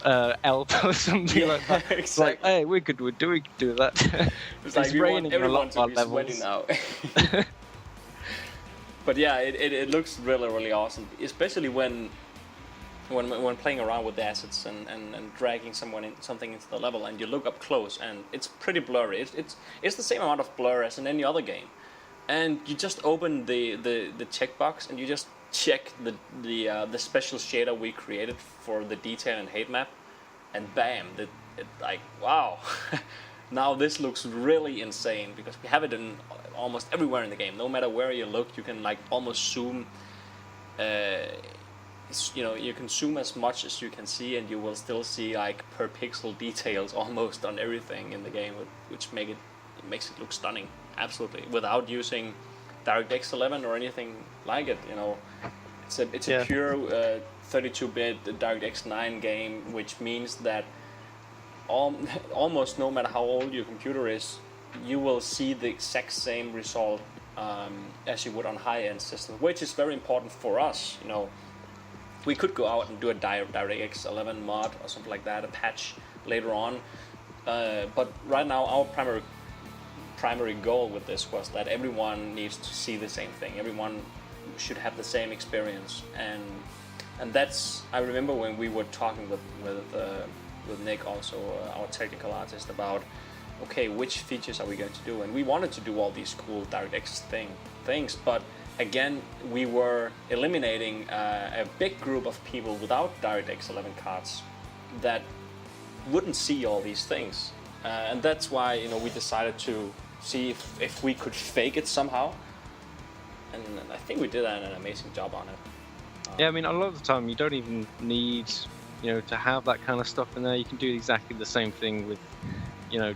Speaker 3: elf or something like that.
Speaker 1: Exactly.
Speaker 3: It's like, hey, we could do that.
Speaker 1: It's like
Speaker 3: raining
Speaker 1: we want everyone
Speaker 3: a lot
Speaker 1: to
Speaker 3: of
Speaker 1: be
Speaker 3: levels.
Speaker 1: sweaty now. But yeah, it looks really, really awesome, especially when playing around with the assets and dragging something into the level, and you look up close and it's pretty blurry. It's the same amount of blur as in any other game, and you just open the checkbox and you just check the special shader we created for the detail and height map, and bam, it like, wow. Now this looks really insane, because we have it in almost everywhere in the game. No matter where you look, you can like almost zoom. You can zoom as much as you can see, and you will still see like per pixel details almost on everything in the game, which makes it look stunning. Absolutely, without using DirectX 11 or anything like it. It's a pure 32-bit DirectX 9 game, which means that almost no matter how old your computer is, you will see the exact same result as you would on high-end systems, which is very important for us. We could go out and do a DirectX 11 mod or something like that, a patch later on. But right now, our primary goal with this was that everyone needs to see the same thing. Everyone should have the same experience, and that's. I remember when we were talking with Nick, also our technical artist, about okay, which features are we going to do, and we wanted to do all these cool DirectX things, but again, we were eliminating a big group of people without DirectX 11 cards that wouldn't see all these things, and that's why we decided to see if we could fake it somehow, and I think we did an amazing job on it.
Speaker 3: Yeah, I mean, a lot of the time you don't even need to have that kind of stuff in there. You can do exactly the same thing with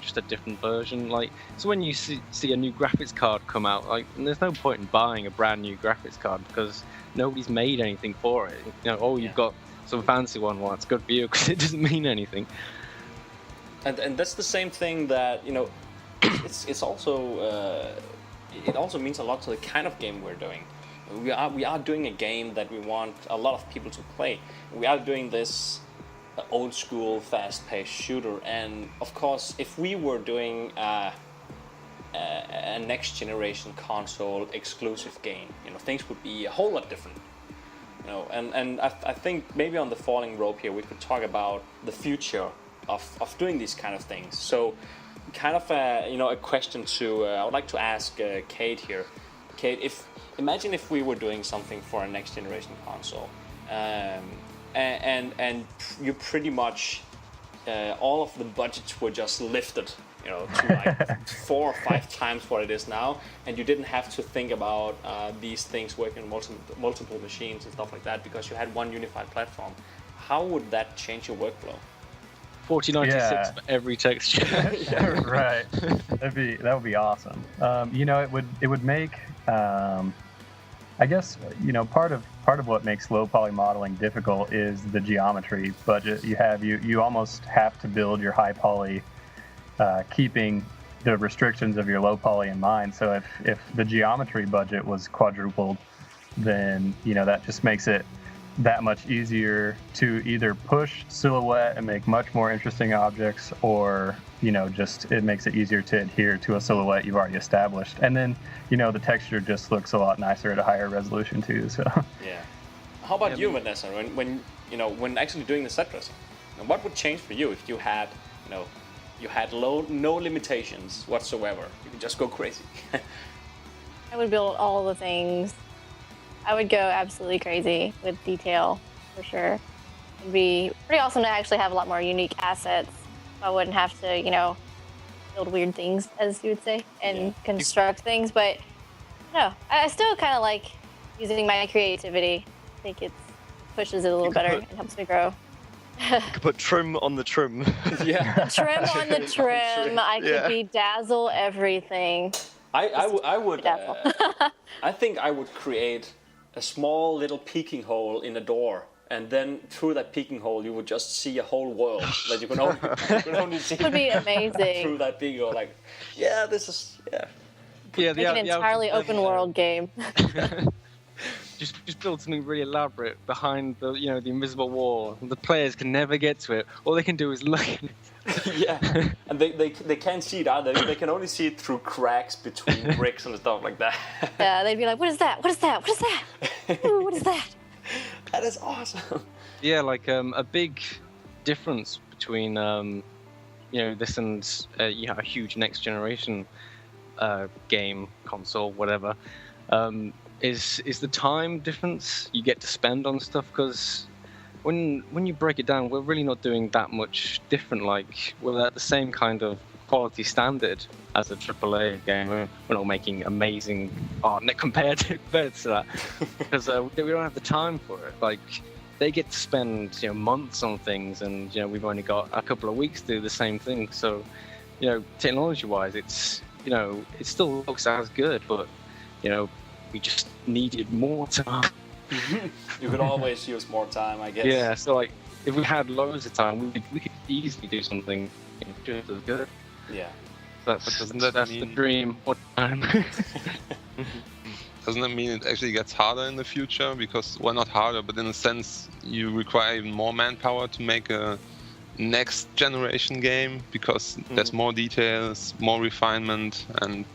Speaker 3: just a different version. Like, so when you see a new graphics card come out, like, there's no point in buying a brand new graphics card because nobody's made anything for it. You've got some fancy one. Well, it's good for you because it doesn't mean anything.
Speaker 1: And that's the same thing that it's also it also means a lot to the kind of game we're doing. We are doing a game that we want a lot of people to play. We are doing this old school, fast-paced shooter. And of course, if we were doing a next generation console exclusive game, things would be a whole lot different. And I think maybe on the falling rope here we could talk about the future of doing these kind of things. So kind of a question to I would like to ask Kate here. Kate, imagine if we were doing something for a next generation console, and you pretty much all of the budgets were just lifted, to like 4 or 5 times what it is now, and you didn't have to think about these things working on multiple machines and stuff like that because you had one unified platform. How would that change your workflow?
Speaker 3: 4096 for every texture.
Speaker 2: Right. That would be awesome. It would make I guess part of what makes low poly modeling difficult is the geometry budget you have. You almost have to build your high poly keeping the restrictions of your low poly in mind. So if the geometry budget was quadrupled, then that just makes it that much easier to either push silhouette and make much more interesting objects, or just it makes it easier to adhere to a silhouette you've already established. And then the texture just looks a lot nicer at a higher resolution too. So
Speaker 1: yeah. How about you, Vanessa? When actually doing the set dressing, what would change for you if you had you had no limitations whatsoever? You could just go crazy.
Speaker 5: I would build all the things. I would go absolutely crazy with detail, for sure. It'd be pretty awesome to actually have a lot more unique assets. I wouldn't have to, build weird things, as you would say, and construct things. But no, I still kind of like using my creativity. I think it pushes it a little better and helps me grow.
Speaker 6: You could put trim on the trim.
Speaker 1: Yeah.
Speaker 5: Trim on the trim. I could bedazzle everything.
Speaker 1: I would. I think I would create a small little peeking hole in a door, and then through that peeking hole you would just see a whole world that you can only see.
Speaker 5: It would be amazing.
Speaker 1: Through that peeking hole, like, this is
Speaker 5: Make an entirely open world game.
Speaker 3: Just build something really elaborate behind the the invisible wall. The players can never get to it. All they can do is look at it.
Speaker 1: Yeah, and they can't see it either. They can only see it through cracks between bricks and stuff like that.
Speaker 5: Yeah, they'd be like, "What is that? What is that? What is that? Ooh, what is that?"
Speaker 1: That is awesome.
Speaker 3: Yeah, like a big difference between this and a huge next generation game, console, whatever. Is the time difference you get to spend on stuff, because when you break it down, we're really not doing that much different. Like, we're at the same kind of quality standard as a AAA game. We're not making amazing art compared to that, because we don't have the time for it. Like, they get to spend months on things, and we've only got a couple of weeks to do the same thing. So technology-wise, it's it still looks as good, but we just needed more time.
Speaker 1: You could always use more time, I guess.
Speaker 3: Yeah, so like if we had loads of time, we could easily do something just as good.
Speaker 1: Yeah.
Speaker 3: That's the dream. What time?
Speaker 4: Doesn't that mean it actually gets harder in the future? Because, well, not harder, but in a sense, you require even more manpower to make a next generation game, because there's more details, more refinement, and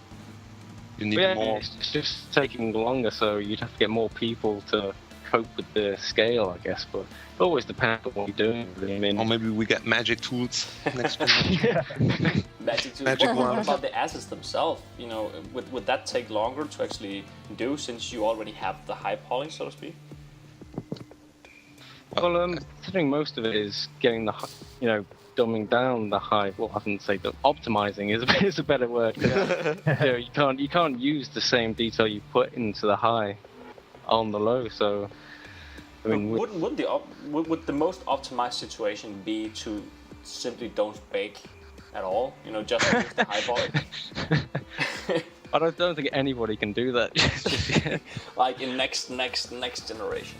Speaker 4: you need more.
Speaker 3: It's just taking longer, so you'd have to get more people to cope with the scale, I guess. But it always depends on what you're doing. Really. I mean,
Speaker 4: or maybe we get magic tools next generation.
Speaker 1: Magic tools. What about the assets themselves? Would that take longer to actually do, since you already have the high poly, so to speak?
Speaker 3: Well, considering most of it is getting the, dumbing down the high. Well, I wouldn't say that optimizing is a better word. You can't use the same detail you put into the high on the low. So, I mean,
Speaker 1: would the most optimized situation be to simply don't bake at all? Just use the high poly.
Speaker 3: I don't think anybody can do that.
Speaker 1: Like in next generation.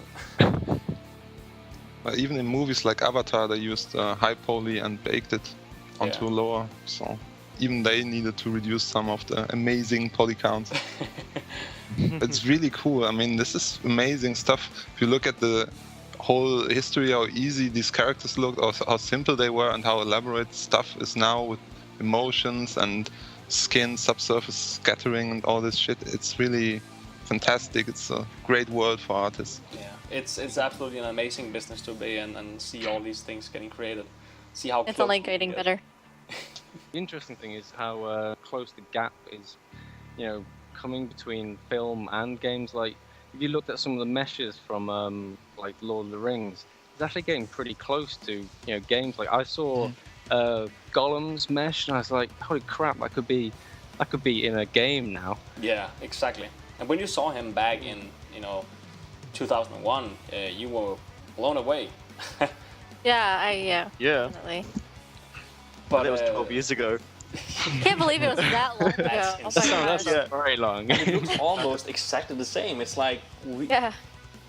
Speaker 4: Even in movies like Avatar, they used high poly and baked it onto lower. So even they needed to reduce some of the amazing poly counts. It's really cool. I mean, this is amazing stuff. If you look at whole history, how easy these characters looked, or how simple they were, and how elaborate stuff is now with emotions and skin, subsurface scattering, and all this shit. It's really fantastic. It's a great world for artists.
Speaker 1: Yeah, it's absolutely an amazing business to be in and see all these things getting created. See how
Speaker 5: It's
Speaker 1: close
Speaker 5: only
Speaker 1: we
Speaker 5: getting
Speaker 1: get.
Speaker 5: better.
Speaker 3: The interesting thing is how close the gap is, coming between film and games. Like, if you looked at some of the meshes from like Lord of the Rings, it's actually getting pretty close to games. Like, I saw Gollum's mesh, and I was like, holy crap, that could be in a game now.
Speaker 1: Yeah, exactly. And when you saw him back in 2001, you were blown away.
Speaker 5: Yeah.
Speaker 6: Yeah.
Speaker 5: Definitely.
Speaker 1: But
Speaker 6: That was 12 years ago.
Speaker 5: Can't believe it was that long ago.
Speaker 1: That's
Speaker 5: Oh my
Speaker 1: insane.
Speaker 5: god.
Speaker 3: That's
Speaker 6: Yeah.
Speaker 3: very long.
Speaker 1: it looks almost exactly the same. It's like
Speaker 5: Yeah.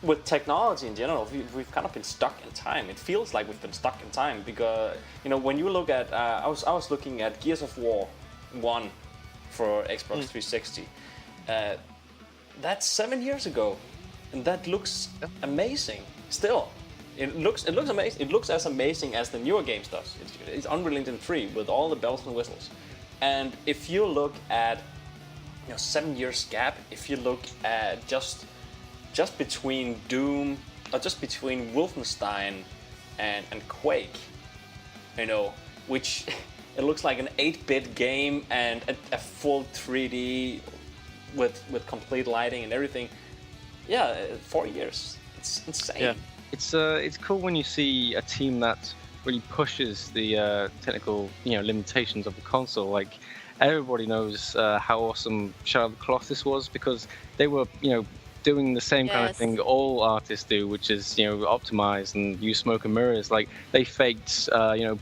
Speaker 1: with technology in general, we've kind of been stuck in time. It feels like we've been stuck in time because when you look at I was looking at Gears of War 1 for Xbox 360. That's 7 years ago, and that looks amazing still. It looks amazing. It looks as amazing as the newer games does. It's Unreal Engine 3 with all the bells and whistles. And if you look at 7 years gap, if you look at just between Doom or just between Wolfenstein and Quake, which it looks like an 8-bit game and a full 3D with complete lighting and everything. Yeah, 4 years. It's insane.
Speaker 6: Yeah.
Speaker 3: It's cool when you see a team that really pushes the technical limitations of the console. Like, everybody knows how awesome Shadow of the Colossus was because they were doing the same kind of
Speaker 5: Yes.
Speaker 3: thing all artists do, which is optimize and use smoke and mirrors. Like, they faked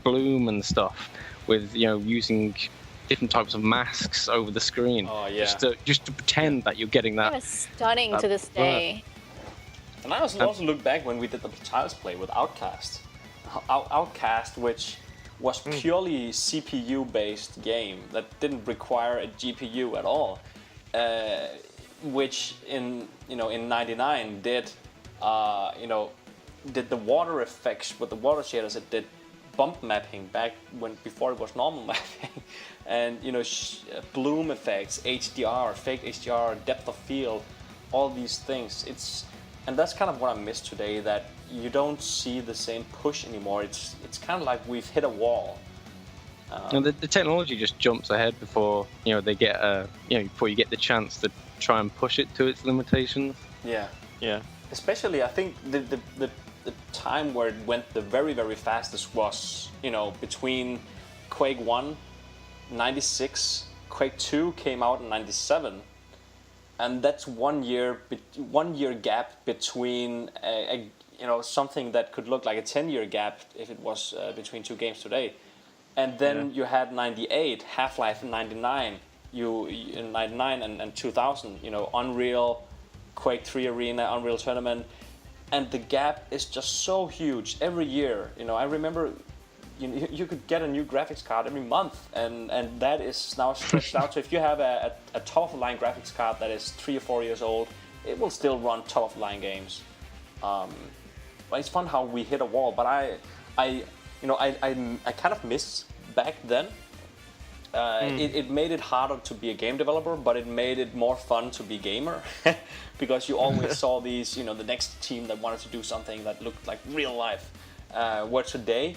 Speaker 3: bloom and stuff with using different types of masks over the screen.
Speaker 1: Oh, yeah.
Speaker 3: just to pretend that you're getting
Speaker 5: It
Speaker 3: that.
Speaker 5: was stunning to this day.
Speaker 1: And I also look back when we did the Child's Play with Outcast. Outcast, which was purely CPU-based game that didn't require a GPU at all, which in '99 did the water effects with the water shaders. It did bump mapping before it was normal mapping, and bloom effects, HDR, fake HDR, depth of field, all these things. And that's kind of what I miss today, that you don't see the same push anymore. It's kind of like we've hit a wall.
Speaker 3: The technology just jumps ahead before they get before you get the chance to try and push it to its limitations.
Speaker 1: Yeah.
Speaker 6: Yeah.
Speaker 1: Especially, I think the time where it went the very, very fastest was between Quake 1, 96, Quake 2 came out in 97. And that's 1 year gap between something that could look like a 10-year gap if it was between two games today. And then you had 98, Half-Life in 99, in 99 and 2000, Unreal, Quake 3 Arena, Unreal Tournament, and the gap is just so huge every year. I remember you could get a new graphics card every month, and that is now stretched out. So if you have a top-of-the-line graphics card that is 3 or 4 years old, it will still run top-of-the-line games. But it's fun how we hit a wall. But I kind of miss back then. It made it harder to be a game developer, but it made it more fun to be gamer because you always saw these, the next team that wanted to do something that looked like real life. Where today,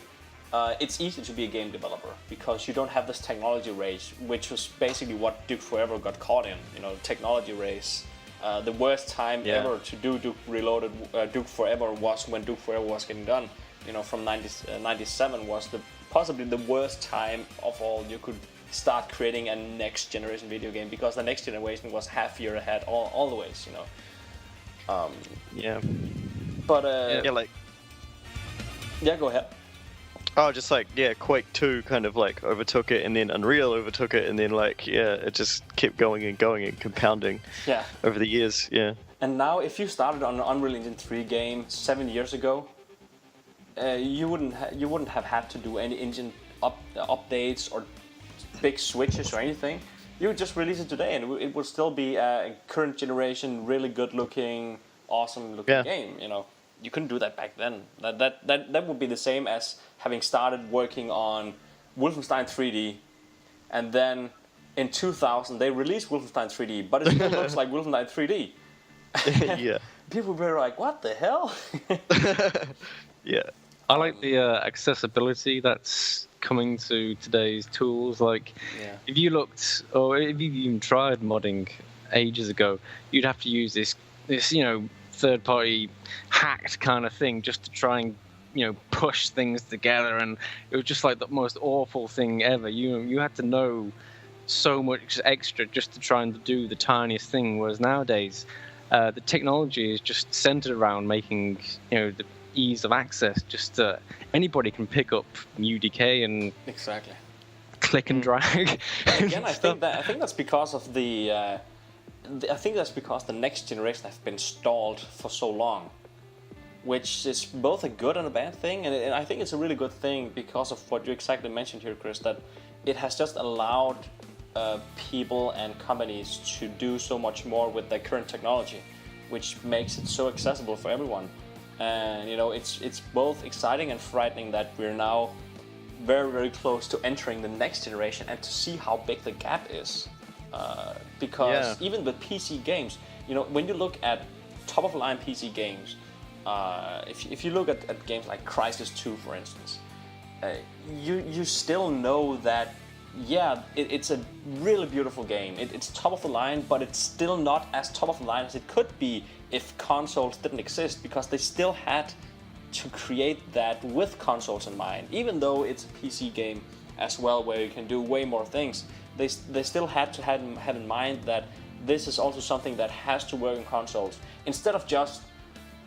Speaker 1: it's easy to be a game developer because you don't have this technology race, which was basically what Duke Forever got caught in. Technology race. The worst time ever to do Duke Reloaded, Duke Forever was when Duke Forever was getting done. From 97 was possibly the worst time of all you could start creating a next generation video game, because the next generation was half year ahead all the ways.
Speaker 6: Yeah.
Speaker 1: But go ahead.
Speaker 6: Oh, just Quake 2 kind of overtook it, and then Unreal overtook it, and then it just kept going and compounding over the years. Yeah.
Speaker 1: And now, if you started on an Unreal Engine 3 game 7 years ago, you wouldn't have had to do any engine updates or big switches or anything. You would just release it today, and it would still be a current generation, really good looking, awesome looking game. you couldn't do that back then. That would be the same as having started working on Wolfenstein 3D, and then in 2000 they released Wolfenstein 3D, but it still looks like Wolfenstein 3D.
Speaker 6: Yeah.
Speaker 1: People were like, "What the hell?"
Speaker 6: Yeah.
Speaker 3: I like the accessibility that's coming to today's tools. Like, if you looked, or if you even tried modding ages ago, you'd have to use this third-party hacked kind of thing just to try and push things together, and it was just like the most awful thing ever. You had to know so much extra just to try and do the tiniest thing, whereas nowadays the technology is just centered around making the ease of access. Just anybody can pick up UDK and
Speaker 1: exactly
Speaker 3: click and drag.
Speaker 1: Again, I think that's because of I think that's because the next generation have been stalled for so long, which is both a good and a bad thing. And I think it's a really good thing because of what you exactly mentioned here, Chris, that it has just allowed people and companies to do so much more with their current technology, which makes it so accessible for everyone. And it's both exciting and frightening that we're now very, very close to entering the next generation, and to see how big the gap is. Because even with PC games, when you look at top-of-the-line PC games, if you look at games like Crysis 2, for instance, you still know that, it's a really beautiful game. It's top of the line, but it's still not as top of the line as it could be if consoles didn't exist, because they still had to create that with consoles in mind. Even though it's a PC game as well, where you can do way more things, they still had to have in mind that this is also something that has to work in consoles. Instead of just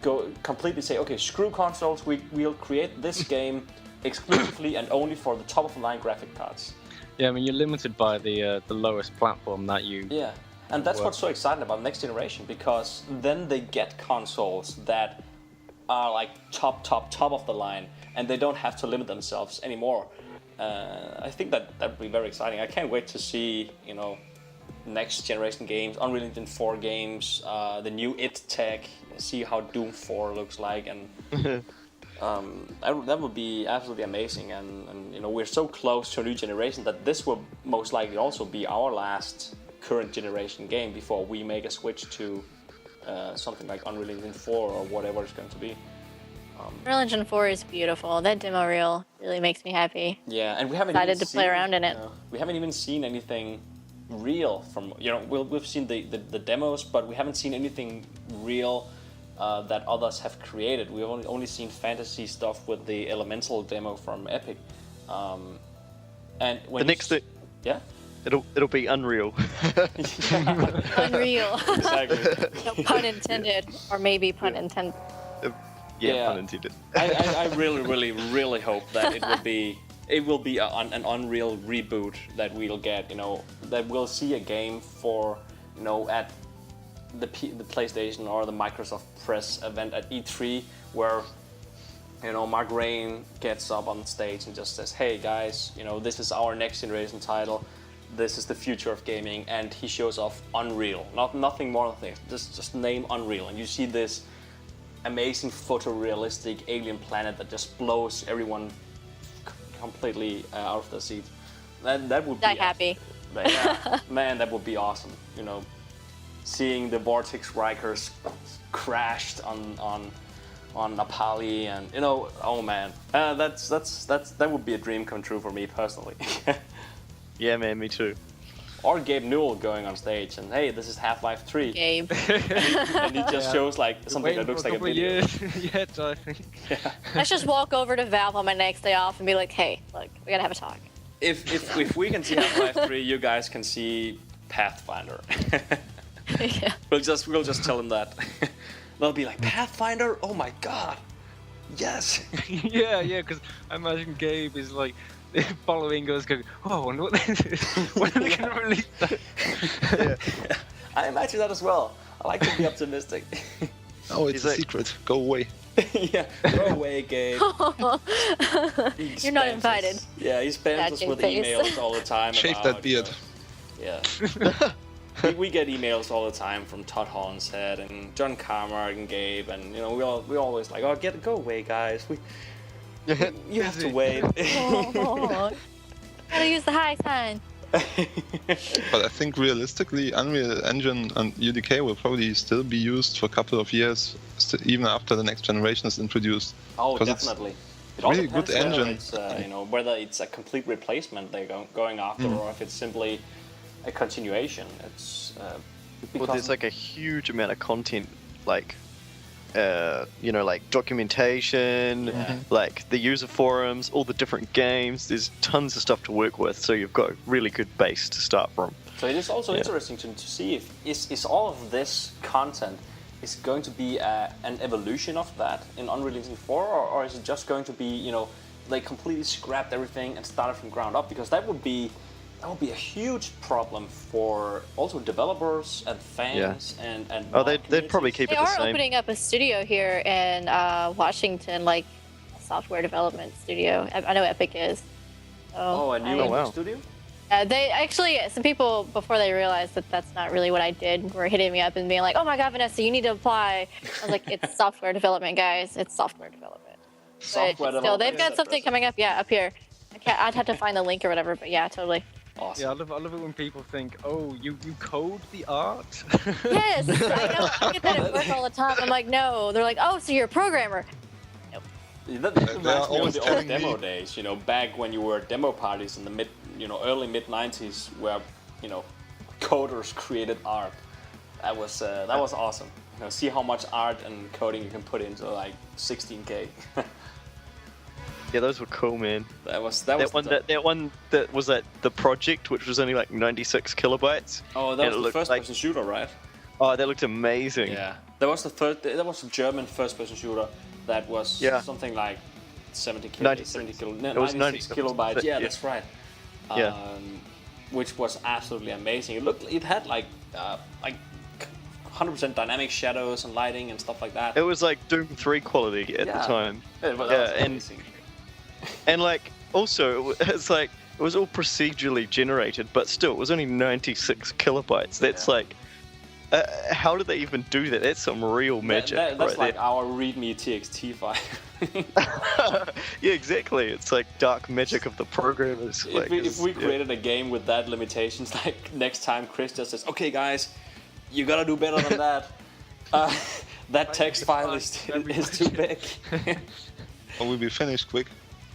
Speaker 1: go completely say, okay, screw consoles, we'll create this game exclusively and only for the top of the line graphic cards.
Speaker 3: Yeah, I mean, you're limited by the lowest platform that you...
Speaker 1: Yeah, and that's what's so exciting about next generation, because then they get consoles that are like top of the line, and they don't have to limit themselves anymore. I think that would be very exciting. I can't wait to see, next generation games, Unreal Engine 4 games, the new IT tech, see how Doom 4 looks like, and... that would be absolutely amazing, and we're so close to a new generation that this will most likely also be our last current generation game before we make a switch to something like Unreal Engine 4 or whatever it's going to be.
Speaker 5: Unreal Engine 4 is beautiful. That demo reel really makes me happy.
Speaker 1: Yeah, and we haven't
Speaker 5: excited to play around in it.
Speaker 1: We haven't even seen anything real from we've seen the demos, but we haven't seen anything real that others have created. We've only seen fantasy stuff with the Elemental demo from Epic. And when
Speaker 6: the next thing, it'll be Unreal.
Speaker 5: Unreal.
Speaker 1: Exactly.
Speaker 5: No pun intended, or maybe pun intended.
Speaker 6: Pun intended.
Speaker 1: I really, really, really hope that it will be an Unreal reboot that we'll get. That we'll see a game for at the PlayStation or the Microsoft Press event at E3, where Mark Rain gets up on stage and just says, "Hey guys, this is our next generation title. This is the future of gaming," and he shows off Unreal. Nothing more than this. Just name Unreal, and you see this amazing photorealistic alien planet that just blows everyone completely out of their seat. That would be
Speaker 5: happy.
Speaker 1: Man, that would be awesome. Seeing the Vortex Rikers crashed on Napali, and oh man, that would be a dream come true for me personally.
Speaker 6: Yeah, man, me too.
Speaker 1: Or Gabe Newell going on stage and, hey, this is Half-Life 3.
Speaker 5: Gabe.
Speaker 1: and he just shows like something that looks like a video.
Speaker 3: Yet, I think.
Speaker 1: Yeah.
Speaker 5: Let's just walk over to Valve on my next day off and be like, hey, look, we gotta have a talk.
Speaker 1: If we can see Half-Life 3, you guys can see Pathfinder.
Speaker 5: Yeah.
Speaker 1: We'll just tell them that. They'll be like, Pathfinder? Oh my god. Yes.
Speaker 3: yeah, because I imagine Gabe is like following us going, oh, I wonder what this is. When are they going to release that?
Speaker 1: Yeah. I imagine that as well. I like to be optimistic.
Speaker 4: Oh, it's a secret. Go away.
Speaker 1: Yeah, go away, Gabe.
Speaker 5: You're not invited.
Speaker 1: He spams us with emails all the time.
Speaker 4: Shave that beard.
Speaker 1: Yeah. we get emails all the time from Todd Hollinshead and John Carmack and Gabe, and you know we always like, oh, go away, guys. You have to wait.
Speaker 5: Oh, gotta use the high sign.
Speaker 4: But I think realistically, Unreal Engine and UDK will probably still be used for a couple of years, even after the next generation is introduced.
Speaker 1: Oh,
Speaker 4: 'Cause
Speaker 1: definitely. It
Speaker 4: really
Speaker 1: all
Speaker 4: good
Speaker 1: depends whether
Speaker 4: engine.
Speaker 1: it's, you know, whether it's a complete replacement they're going after, or if it's simply a continuation. It's
Speaker 6: Well, there's like a huge amount of content, like, you know, like documentation, like the user forums, all the different games. There's tons of stuff to work with, so you've got a really good base to start from.
Speaker 1: So it is also interesting to see if is all of this content is going to be an evolution of that in Unreal Engine 4, or is it just going to be, you know, they completely scrapped everything and started from ground up? Because that would be a huge problem for also developers and fans and
Speaker 6: Oh, they'd probably keep
Speaker 5: They
Speaker 6: it the
Speaker 5: are
Speaker 6: same.
Speaker 5: opening up a studio here in Washington, like a software development studio. I know Epic is. So
Speaker 1: a new
Speaker 6: wow.
Speaker 1: studio.
Speaker 5: They actually, some people, before they realized that that's not really what I did, were hitting me up and being like, "Oh my God, Vanessa, you need to apply." I was like, "It's software development, guys. It's software development." But still, they've got something coming up. Yeah, up here. I'd have to find the link or whatever. But yeah, totally.
Speaker 1: Awesome.
Speaker 3: Yeah, I love it when people think, oh, you code the art?
Speaker 5: Yes, I know. I get that at work all the time. I'm like, no. They're like, oh, so you're a programmer.
Speaker 1: That
Speaker 4: They are
Speaker 1: reminds me of
Speaker 4: always
Speaker 1: the old
Speaker 4: telling
Speaker 1: demo
Speaker 4: me-
Speaker 1: days, you know, back when you were at demo parties in the early mid 90s, where, you know, coders created art. That was awesome. You know, see how much art and coding you can put into like 16K.
Speaker 6: Yeah, those were cool, man.
Speaker 1: that was
Speaker 6: That one that was at the project, which was only like 96 kilobytes.
Speaker 1: Oh,
Speaker 6: and
Speaker 1: that
Speaker 6: it
Speaker 1: was the
Speaker 6: looked
Speaker 1: first-person shooter, right?
Speaker 6: Oh, that looked amazing.
Speaker 1: Yeah, that was a German first-person shooter that was something like 70 kilobytes.
Speaker 6: 96. It was
Speaker 1: 96 kilobytes. Yeah,
Speaker 6: yeah.
Speaker 1: that's right.
Speaker 6: Yeah.
Speaker 1: Which was absolutely amazing. It had like 100% dynamic shadows and lighting and stuff like that.
Speaker 6: It was like Doom 3 quality at the time.
Speaker 1: Yeah, but
Speaker 6: Yeah,
Speaker 1: that was
Speaker 6: and-
Speaker 1: amazing.
Speaker 6: And like, also, it's like, it was all procedurally generated, but still, it was only 96 kilobytes. That's like, how did they even do that? That's some real magic.
Speaker 1: That's
Speaker 6: right
Speaker 1: like
Speaker 6: there.
Speaker 1: our README TXT file.
Speaker 6: Yeah, exactly. It's like dark magic of the programmers.
Speaker 1: If we created a game with that limitations, like next time Chris just says, "Okay, guys, you gotta do better than that. That text file is too big."
Speaker 4: Or we'll be finished quick.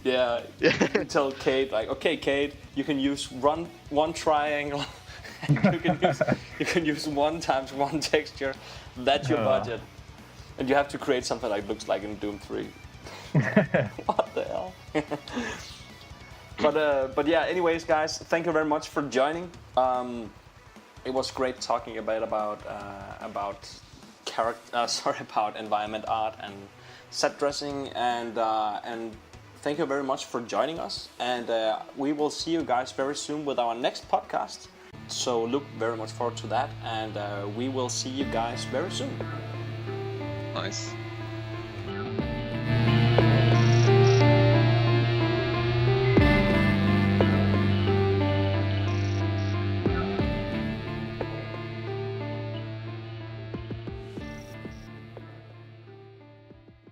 Speaker 1: Yeah. You tell Kate, like, "Okay, Kate, you can use one triangle. you can use 1 times 1 texture. That's your budget, and you have to create something like looks like in Doom 3." What the hell? But yeah. Anyways, guys, thank you very much for joining. It was great talking a bit about about environment art and set dressing, and thank you very much for joining us. And we will see you guys very soon with our next podcast. So look very much forward to that, and we will see you guys very soon.
Speaker 4: Nice.